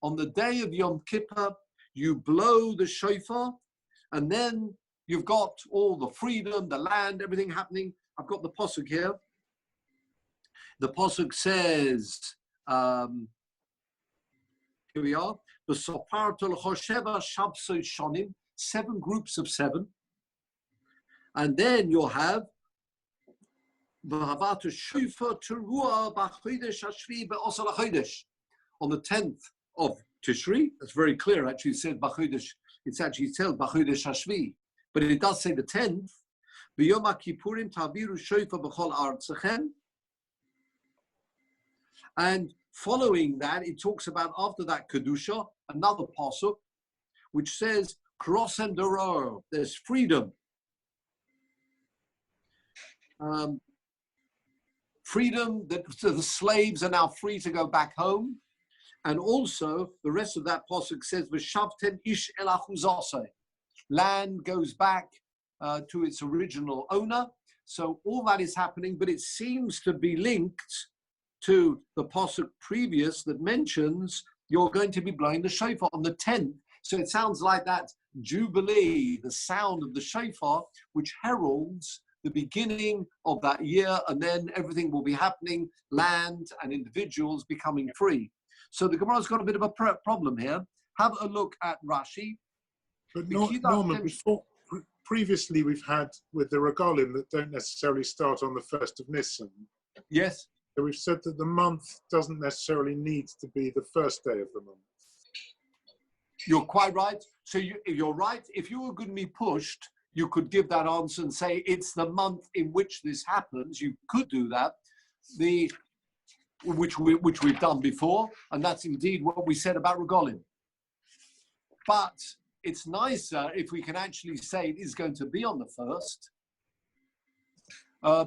On the day of Yom Kippur, you blow the shofar, and then you've got all the freedom, the land, everything happening. I've got the posuk here. The posuk says, here we are, 7 groups of 7. And then you'll have on the 10th of Tishri. That's very clear. Actually, it said Bachodesh. It's actually tells Bachodesh Hashvi, but it does say the 10th. B'yom HaKippurim taviru shofar b'chol artzachem. And following that, it talks about after that Kedusha, another pasuk, which says Krosem Doror. There's freedom. Freedom that so the slaves are now free to go back home. And also, the rest of that pasuk says, "V'shavtem ish el achuzase." Land goes back to its original owner. So all that is happening, but it seems to be linked to the pasuk previous that mentions you're going to be blowing the shofar on the 10th. So it sounds like that jubilee, the sound of the shofar, which heralds the beginning of that year, and then everything will be happening, land and individuals becoming free. So the Gemara's got a bit of a problem here. Have a look at Rashi. But Norman, previously we've had with the regalim that don't necessarily start on the 1st of Nisan. Yes. So we've said that the month doesn't necessarily need to be the first day of the month. You're quite right. So you're right. If you were going to be pushed, you could give that answer and say it's the month in which this happens. You could do that. Which we've done before, and that's indeed what we said about regalim. But it's nicer if we can actually say it is going to be on the 1st,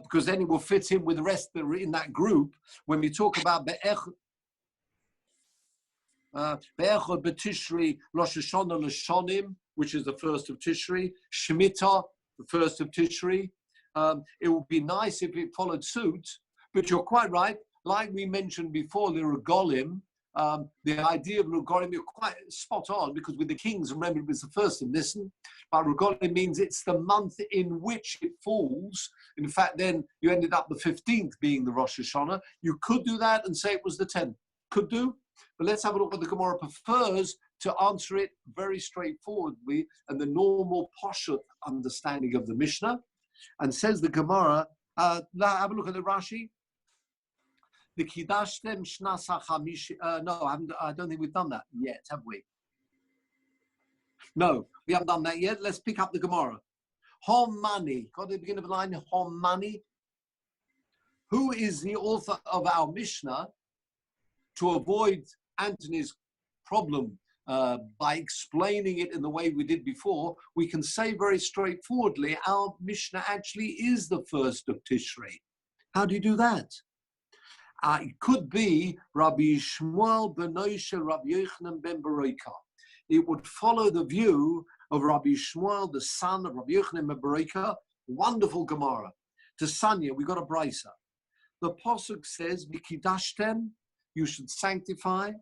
because then it will fit in with the rest that are in that group. When we talk about Be'echod B'Tishri Rosh Hashanah L'Shonim, which is the 1st of Tishri, Shemitah, the 1st of Tishri, it would be nice if it followed suit, but you're quite right. Like we mentioned before, the regalim, the idea of regalim, you're quite spot on, because with the kings, remember, it was the 1st of Nisan, but regalim means it's the month in which it falls. In fact, then you ended up the 15th being the Rosh Hashanah. You could do that and say it was the 10th. Could do. But let's have a look what the Gemara prefers to answer it very straightforwardly and the normal Pashut understanding of the Mishnah. And says the Gemara, have a look at the Rashi. The Kidashtem Shnasa Chamish. No, I don't think we've done that yet, have we? No, we haven't done that yet. Let's pick up the Gemara. Homani. Got the beginning of the line, Homani. Who is the author of our Mishnah? To avoid Anthony's problem by explaining it in the way we did before, we can say very straightforwardly, our Mishnah actually is the 1st of Tishri. How do you do that? It could be Rabbi Shmuel ben Moshe, Rabbi Yochanan ben Beroka. It would follow the view of Rabbi Shmuel, the son of Rabbi Yochanan ben Beroka. Wonderful Gemara. To Sanya, we got a brisa. The pasuk says, "Mikidashtem," you should sanctify.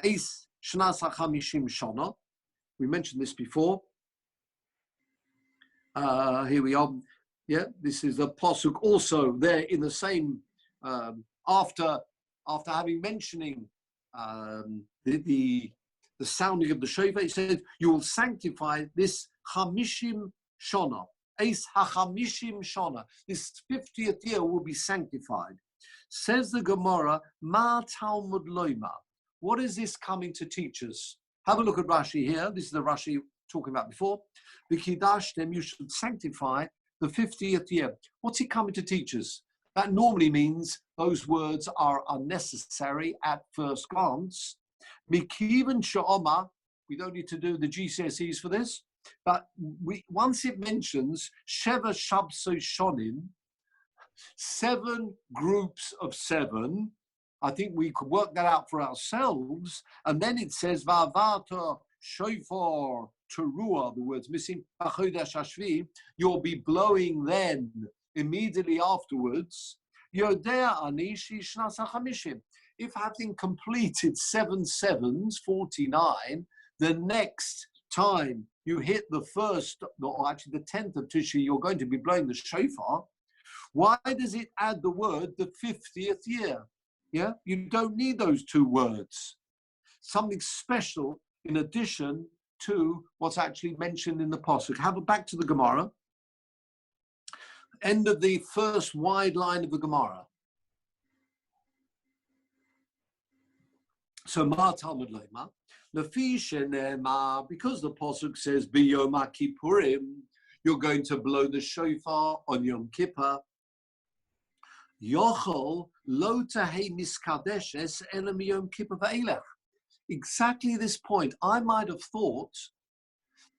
Eis shnas hachamishim shana. We mentioned this before. Here we are. Yeah, this is the pasuk also there in the same. After having mentioning the sounding of the shofar, it says you will sanctify this chamishim shana, eis hachamishim shana. This 50th year will be sanctified. Says the Gemara, Ma Talmud loima. What is this coming to teach us? Have a look at Rashi here. This is the Rashi talking about before. V'kidashtem, you should sanctify the 50th year. What's he coming to teach us? That normally means those words are unnecessary at first glance. Mikivan sha'oma, we don't need to do the GCSEs for this, but once it mentions Sheva Shabso Shonim, 7 groups of 7, I think we could work that out for ourselves. And then it says, Va'avata shofar teruah, the words missing, B'chodesh Hashvi, you'll be blowing then, immediately afterwards, Yodea Anishi Shnas HaChamishim. If having completed 7 sevens, 49, the next time you hit the first, or actually the 10th of Tishri, you're going to be blowing the shofar. Why does it add the word the 50th year? Yeah, you don't need those 2 words. Something special in addition to what's actually mentioned in the pasuk. Have a back to the Gemara. End of the first wide line of the Gemara. So Ma Talmud Lema, Lefi Shenema, because the pasuk says B'Yom Kippurim, you're going to blow the shofar on Yom Kippur. Yochel lo tahei miskadeshes elam Yom Kippur va'elech. Exactly this point, I might have thought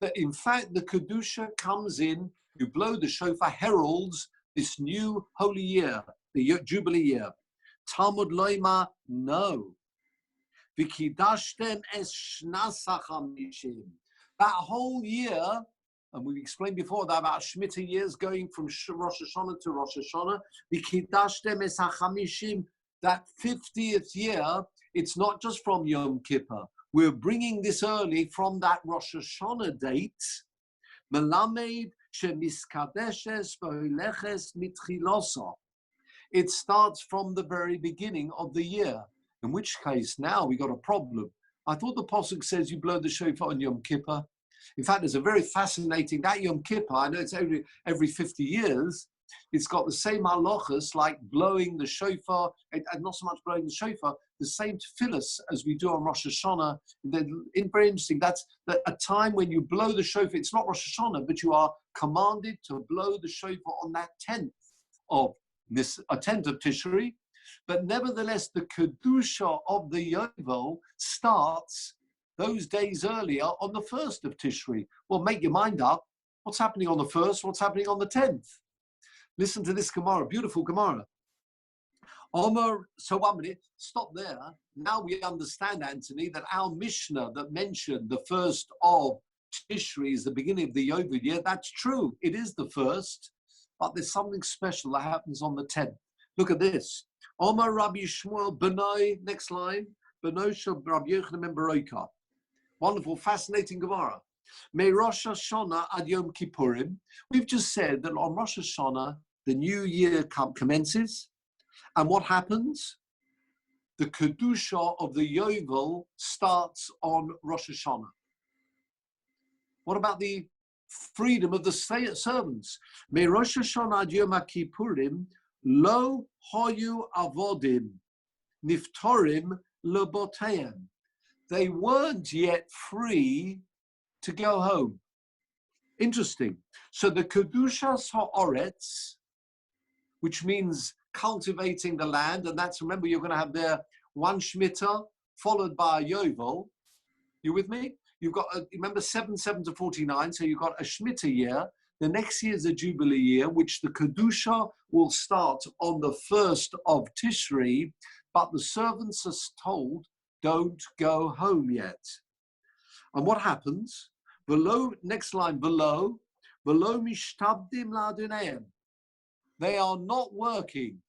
that in fact the Kedusha comes in, you blow the shofar, heralds this new holy year, the Jubilee year. Talmud Loima, no. V'kidashtem es shnas hachamishim. That whole year, and we explained before that about Shemitah years going from Rosh Hashanah to Rosh Hashanah, V'kidashtem es hachamishim, that 50th year, it's not just from Yom Kippur. We're bringing this early from that Rosh Hashanah date. Melamed shemiskadeshes v'holeches mitchilosa. It starts from the very beginning of the year. In which case, now we got a problem. I thought the pasuk says you blow the shofar on Yom Kippur. In fact, there's a very fascinating, that Yom Kippur, I know it's every 50 years, it's got the same halachas like blowing the shofar, and not so much blowing the shofar, the same tefillas as we do on Rosh Hashanah. Very interesting, that's a time when you blow the shofar, it's not Rosh Hashanah, but you are commanded to blow the shofar on that 10th of Tishri. But nevertheless, the Kedusha of the Yovel starts those days earlier on the 1st of Tishri. Well, make your mind up. What's happening on the 1st? What's happening on the 10th? Listen to this Gemara, beautiful Gemara. Omer, so 1 minute, stop there. Now we understand, Anthony, that our Mishnah that mentioned the 1st of Tishri is the beginning of the Yovel year. That's true. It is the 1st, but there's something special that happens on the 10th. Look at this. Omer Rabbi Shmuel Benoi, next line. Benoi shel Rabbi Yochanan ben Beroka. Wonderful, fascinating Gemara. May Rosh Hashanah ad Yom Kippurim. We've just said that on Rosh Hashanah, the new year commences. And what happens? The Kedusha of the Yovel starts on Rosh Hashanah. What about the freedom of the servants? May Rosh Hashanah ad Yom Kippurim lo hoyu avodim niftorim leboteim. They weren't yet free to go home. Interesting. So the Kedushas Ha'oretz, which means cultivating the land, and that's, remember, you're going to have there 1 Shemitah followed by a Yovel. You with me? You've got, remember, 7 to 49, so you've got a Shemitah year. The next year is a Jubilee year, which the Kedusha will start on the 1st of Tishri, but the servants are told, don't go home yet. And what happens? Below, next line, below mishtabdim la'adoneim. They are not working.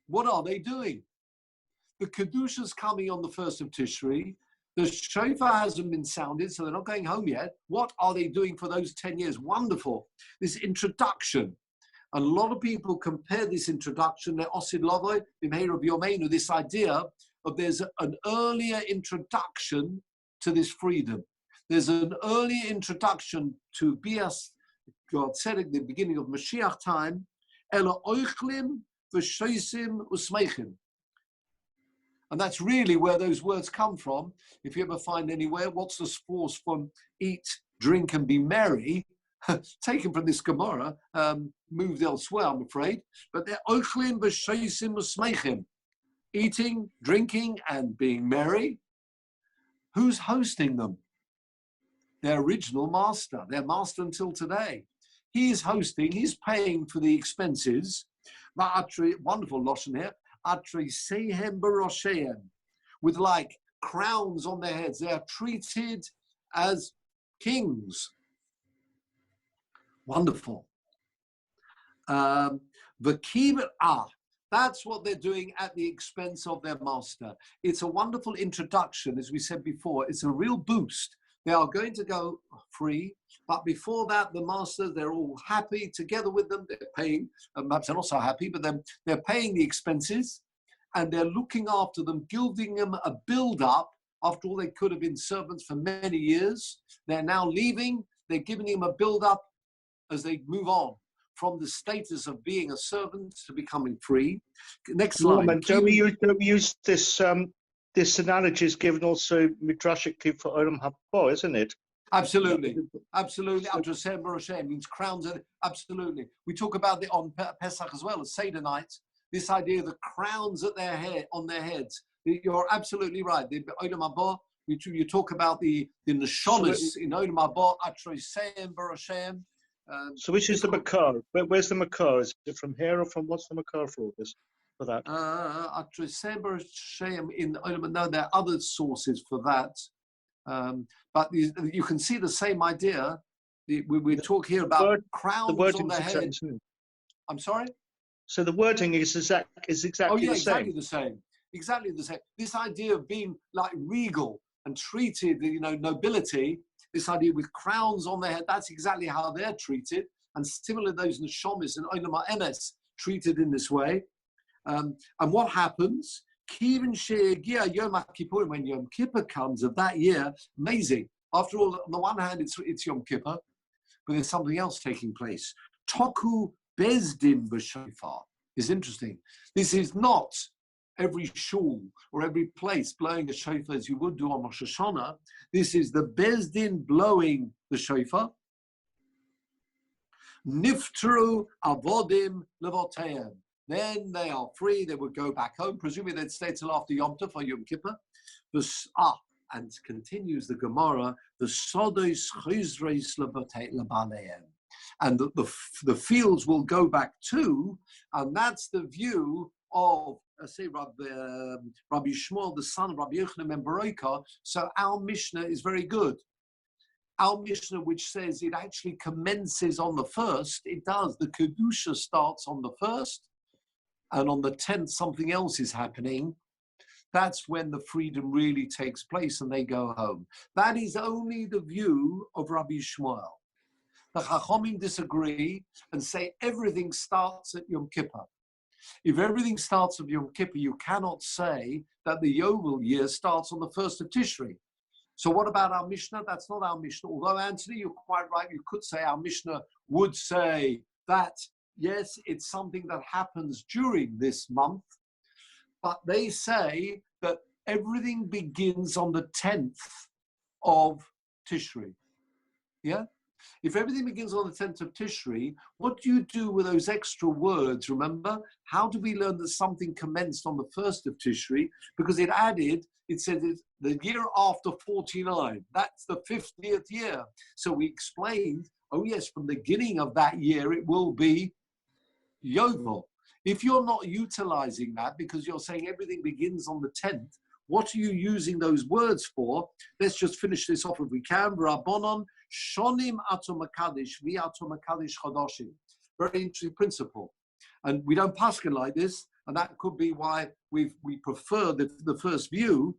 What are they doing? The Kedusha's coming on the 1st of Tishri. The shofar hasn't been sounded, so they're not going home yet. What are they doing for those 10 years? Wonderful. This introduction. And a lot of people compare this introduction, this idea of there's an earlier introduction to this freedom. There's an earlier introduction to Bias, God said at the beginning of Mashiach time, and And that's really where those words come from. If you ever find anywhere, what's the source from eat, drink, and be merry? Taken from this Gemara, moved elsewhere, I'm afraid. But they're ochlin b'sheisim usmeichim, eating, drinking, and being merry. Who's hosting them? Their original master, their master until today. He is hosting, he's paying for the expenses. Wonderful Lashon here. With like crowns on their heads. They are treated as kings. Wonderful. That's what they're doing at the expense of their master. It's a wonderful introduction, as we said before. It's a real boost. They are going to go free, but before that, the masters, they're all happy together with them. They're paying, perhaps they're not so happy, but they're paying the expenses and they're looking after them, giving them a build-up. After all, they could have been servants for many years. They're now leaving. They're giving them a build-up as they move on from the status of being a servant to becoming free. Next slide. Norman, don't we use this this analogy is given also midrashically for Olam Haba, isn't it? Absolutely, absolutely. Abdushem Baroshem means crowns. Absolutely, we talk about it on Pesach as well as Seder night. This idea of the crowns at their head, on their heads. You're absolutely right. The Olam Haba. You talk about the neshamas in Olam Haba. Atroshem Baroshem. So which is the makar? Where's the makar? Is it from here or from what's the makar for this? For that? No, there are other sources for that. But you can see the same idea. We talk here about crowns on the head. I'm sorry? So the wording is exactly the same. Exactly the same. This idea of being like regal and treated, nobility, this idea with crowns on their head, that's exactly how they're treated. And similar those neshamis and Olam HaEmes treated in this way. And what happens? When Yom Kippur comes of that year, amazing. After all, on the one hand, it's Yom Kippur, but there's something else taking place. Toku Bezdin b'shofar is interesting. This is not every shul or every place blowing a shofar as you would do on Rosh Hashanah. This is the Bezdin blowing the shofar. Niftru avodim levoteim. Then they are free. They would go back home. Presumably they'd stay till after Yom Tov or Yom Kippur. And continues the Gemara, the sodos chizreis lebaleim. And the fields will go back too. And that's the view of, Rabbi Shmuel, the son of Rabbi Yochanan ben Beroka. So our Mishnah is very good. Our Mishnah, which says it actually commences on the first, it does. The Kedusha starts on the first. And on the 10th, something else is happening. That's when the freedom really takes place and they go home. That is only the view of Rabbi Shmuel. The Chachomim disagree and say everything starts at Yom Kippur. If everything starts at Yom Kippur, you cannot say that the Yovel year starts on the 1st of Tishrei. So what about our Mishnah? That's not our Mishnah. Although, Anthony, you're quite right. You could say our Mishnah would say that yes, it's something that happens during this month, but they say that everything begins on the 10th of Tishrei. Yeah? If everything begins on the 10th of Tishrei, what do you do with those extra words? Remember, how do we learn that something commenced on the 1st of Tishrei? Because it said it's the year after 49. That's the 50th year. So we explained, oh yes, from the beginning of that year, it will be Yovel. If you're not utilizing that because you're saying everything begins on the 10th, what are you using those words for? Let's just finish this off if we can. Rabbanon, shonim ato makadish, vi ato makadish chodoshim. Very interesting principle. And we don't paskin like this, and that could be why we prefer the first view.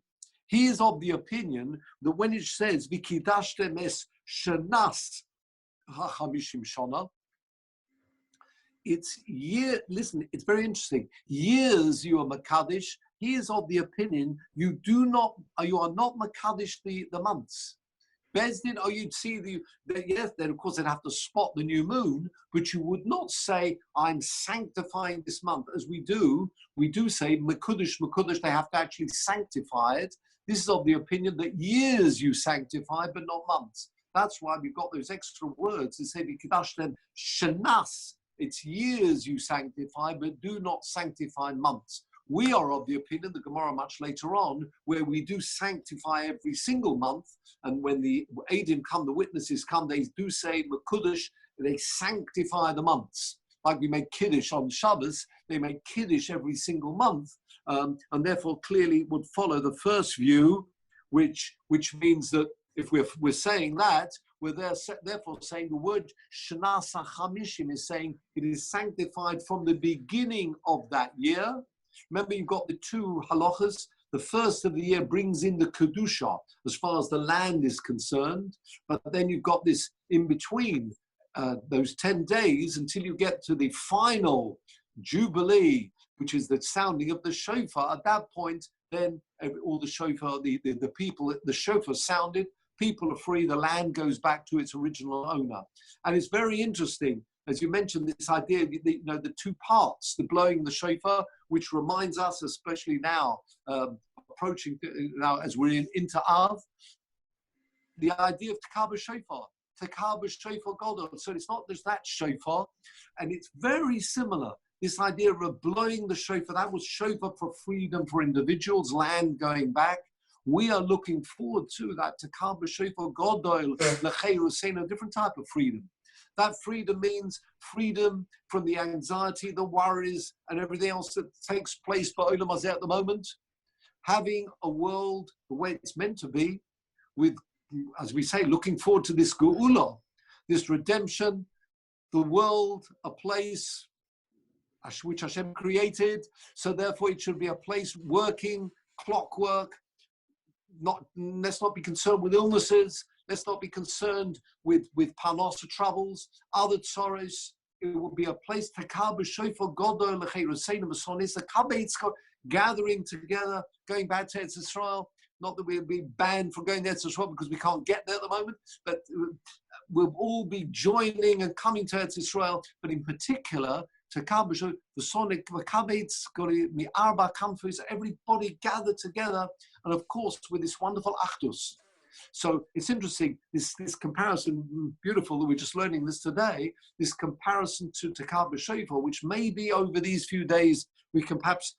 He is of the opinion that when it says, vikidashtem es shenas hachamishim shana, it's year, listen, it's very interesting. Years you are Makadish. He is of the opinion you are not Makadish the months. Bezdin, or you'd see yes, then of course they'd have to spot the new moon, but you would not say, I'm sanctifying this month, as we do say, Mekudesh, Mekudesh, they have to actually sanctify it. This is of the opinion that years you sanctify, but not months. That's why we've got those extra words to say, V'kidashtem shenas, it's years you sanctify, but do not sanctify months. We are of the opinion, the Gemara much later on, where we do sanctify every single month. And when the Eidim come, the witnesses come, they do say, Mekudesh, they sanctify the months. Like we make Kiddush on Shabbos, they make Kiddush every single month. And therefore clearly would follow the first view, which means that if we're saying that, we're therefore saying the word Shnas HaChamishim is saying it is sanctified from the beginning of that year. Remember, you've got the two halachas. The first of the year brings in the Kedusha as far as the land is concerned. But then you've got this in between those 10 days until you get to the final Jubilee, which is the sounding of the shofar. At that point, then all the shofar, the people, the shofar sounded, people are free, the land goes back to its original owner. And it's very interesting, as you mentioned, this idea, the two parts, the blowing the shofar, which reminds us, especially now, approaching now as we're into Av, the idea of Tekah b'shofar, Tekah b'shofar Gadol. So it's not just that shofar, and it's very similar. This idea of blowing the shofar, that was shofar for freedom for individuals, land going back. We are looking forward to that Tekah b'shofar Gadol, l'chei ruseinu, a different type of freedom. That freedom means freedom from the anxiety, the worries, and everything else that takes place for Olam Hazeh at the moment. Having a world the way it's meant to be, with, as we say, looking forward to this Geula, this redemption, the world, a place which Hashem created. So therefore it should be a place working, clockwork. Let's not be concerned with illnesses. Let's not be concerned with parnasa troubles, other tzores. It will be a place Tekah b'shofar Gadol l'chei ruseinu b'sonis, the kabeitz gathering together, going back to Eretz Yisrael. Not that we'll be banned from going to Eretz Yisrael because we can't get there at the moment, but we'll all be joining and coming to Eretz Yisrael. But in particular, Tekah b'shofar the sonic the kabeitz mi arba kamfus, everybody gathered together, and of course with this wonderful achdus. So it's interesting, this comparison, beautiful that we're just learning this today, this comparison to Tekah b'shofar, which maybe over these few days we can perhaps,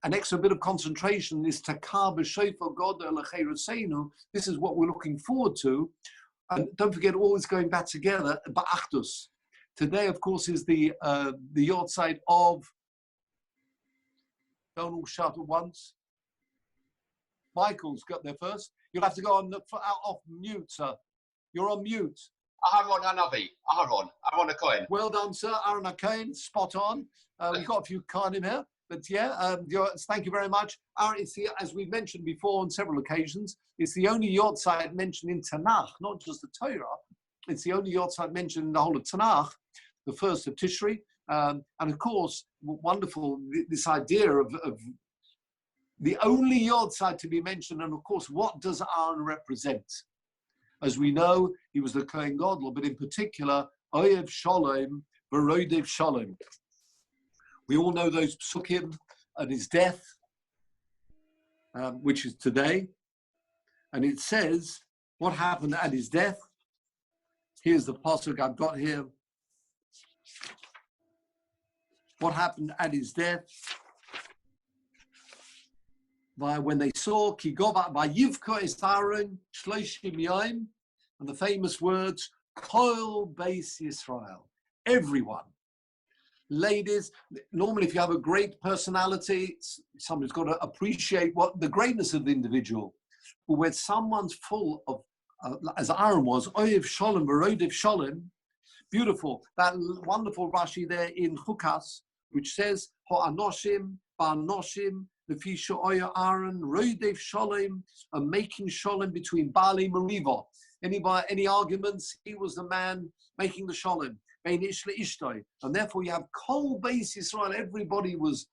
an extra bit of concentration, this Tekah b'shofar Gadol l'chei ruseinu, this is what we're looking forward to. And don't forget, always going back together, ba'achdus. Today, of course, is the Yortzeit of, don't all shout at once. Michael's got there first. You'll have to go on off mute, sir. You're on mute. Aaron Hanavi. Aaron Cohen. Well done, sir. Aaron Cohen, spot on. We've got a few kind in here, but yeah, thank you very much. Aaron, it's as we've mentioned before on several occasions, it's the only Yortzeit mentioned in Tanakh, not just the Torah. It's the only Yortzeit mentioned in the whole of Tanakh, the first of Tishri. And of course, wonderful, this idea of the only Yortzeit to be mentioned, and of course, what does Aaron represent? As we know, he was the Kohen Gadol, but in particular, Oyev Shalom, V'rodev Shalom. We all know those psukim at his death, which is today. And it says, what happened at his death? Here's the pasuk I've got here. What happened at his death? When they saw Kigova by Yivka is Aaron Shloshim Yom, and the famous words Kol Beis Yisrael, everyone. Ladies, normally if you have a great personality, somebody's got to appreciate what the greatness of the individual. But when someone's full of, as Aaron was, Oyev Shalom, V'rodev Shalom, beautiful. That wonderful Rashi there in Chukas, which says Ho'anoshim, Ba'anoshim, Lefi She'oya Aaron, Rodev Shalom, and making Shalom between Bali and Riva. Any arguments? He was the man making the Shalom. And therefore you have Kol Beis Yisrael. Everybody was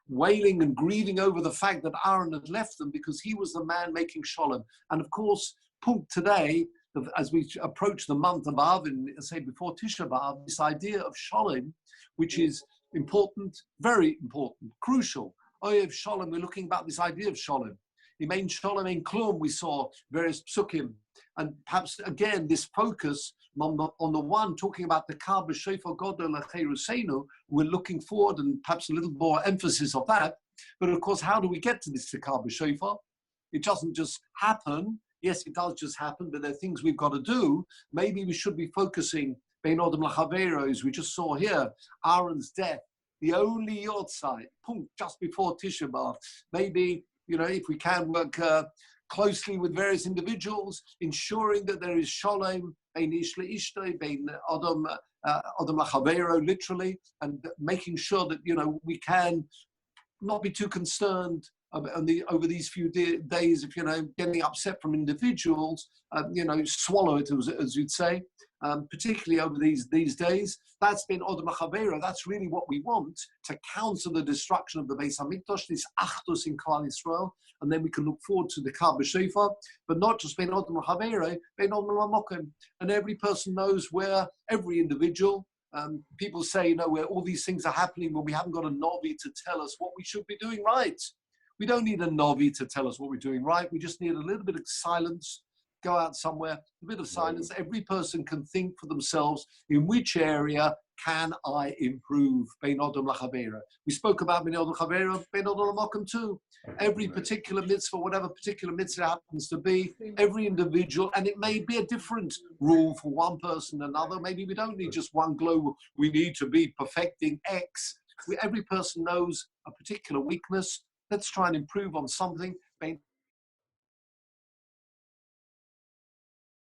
wailing and grieving over the fact that Aaron had left them because he was the man making Shalom. And of course, Punkt today, as we approach the month of Av, and say before Tisha B'Av, this idea of Shalom, which is important, very important, crucial. Oyev Shalom, we're looking about this idea of Shalom. Imein Shalom Ein Klum, we saw various psukim, and perhaps again this focus on the one talking about the Kar b'Shofar Godol L'Cheirusenu. We're looking forward, and perhaps a little more emphasis of that. But of course, how do we get to this Kar b'Shofar? It doesn't just happen. Yes, it does just happen, but there are things we've got to do. Maybe we should be focusing Bein Odom L'Chavero, as we just saw here, Aaron's death, the only Yortzeit, just before Tisha B'Av. Maybe, if we can work closely with various individuals, ensuring that there is Shalom, Bein Ish Le'ishtoi, Bein Odom L'Chavero, literally, and making sure that, we can not be too concerned over these few days, if getting upset from individuals, swallow it, as you'd say, particularly over these days. That's been Odom HaChavera. That's really what we want to counter the destruction of the Beis Hamikdash, this Achdus in Klal Yisrael, and then we can look forward to the Kar b'Shofar, but not just being Odom HaChavera, being Odom HaMokim. And every person knows where, every individual. People say, where all these things are happening when we haven't got a Novi to tell us what we should be doing right. We don't need a Novi to tell us what we're doing right. We just need a little bit of silence, go out somewhere, a bit of silence. Every person can think for themselves, in which area can I improve? Bein Odom L'Chavera. We spoke about Bein Odom L'Chavera, Bein Odom L'Mokum too. Every particular mitzvah, whatever particular mitzvah happens to be, every individual, and it may be a different rule for one person than another. Maybe we don't need just one global. We need to be perfecting X. Every person knows a particular weakness. Let's try and improve on something.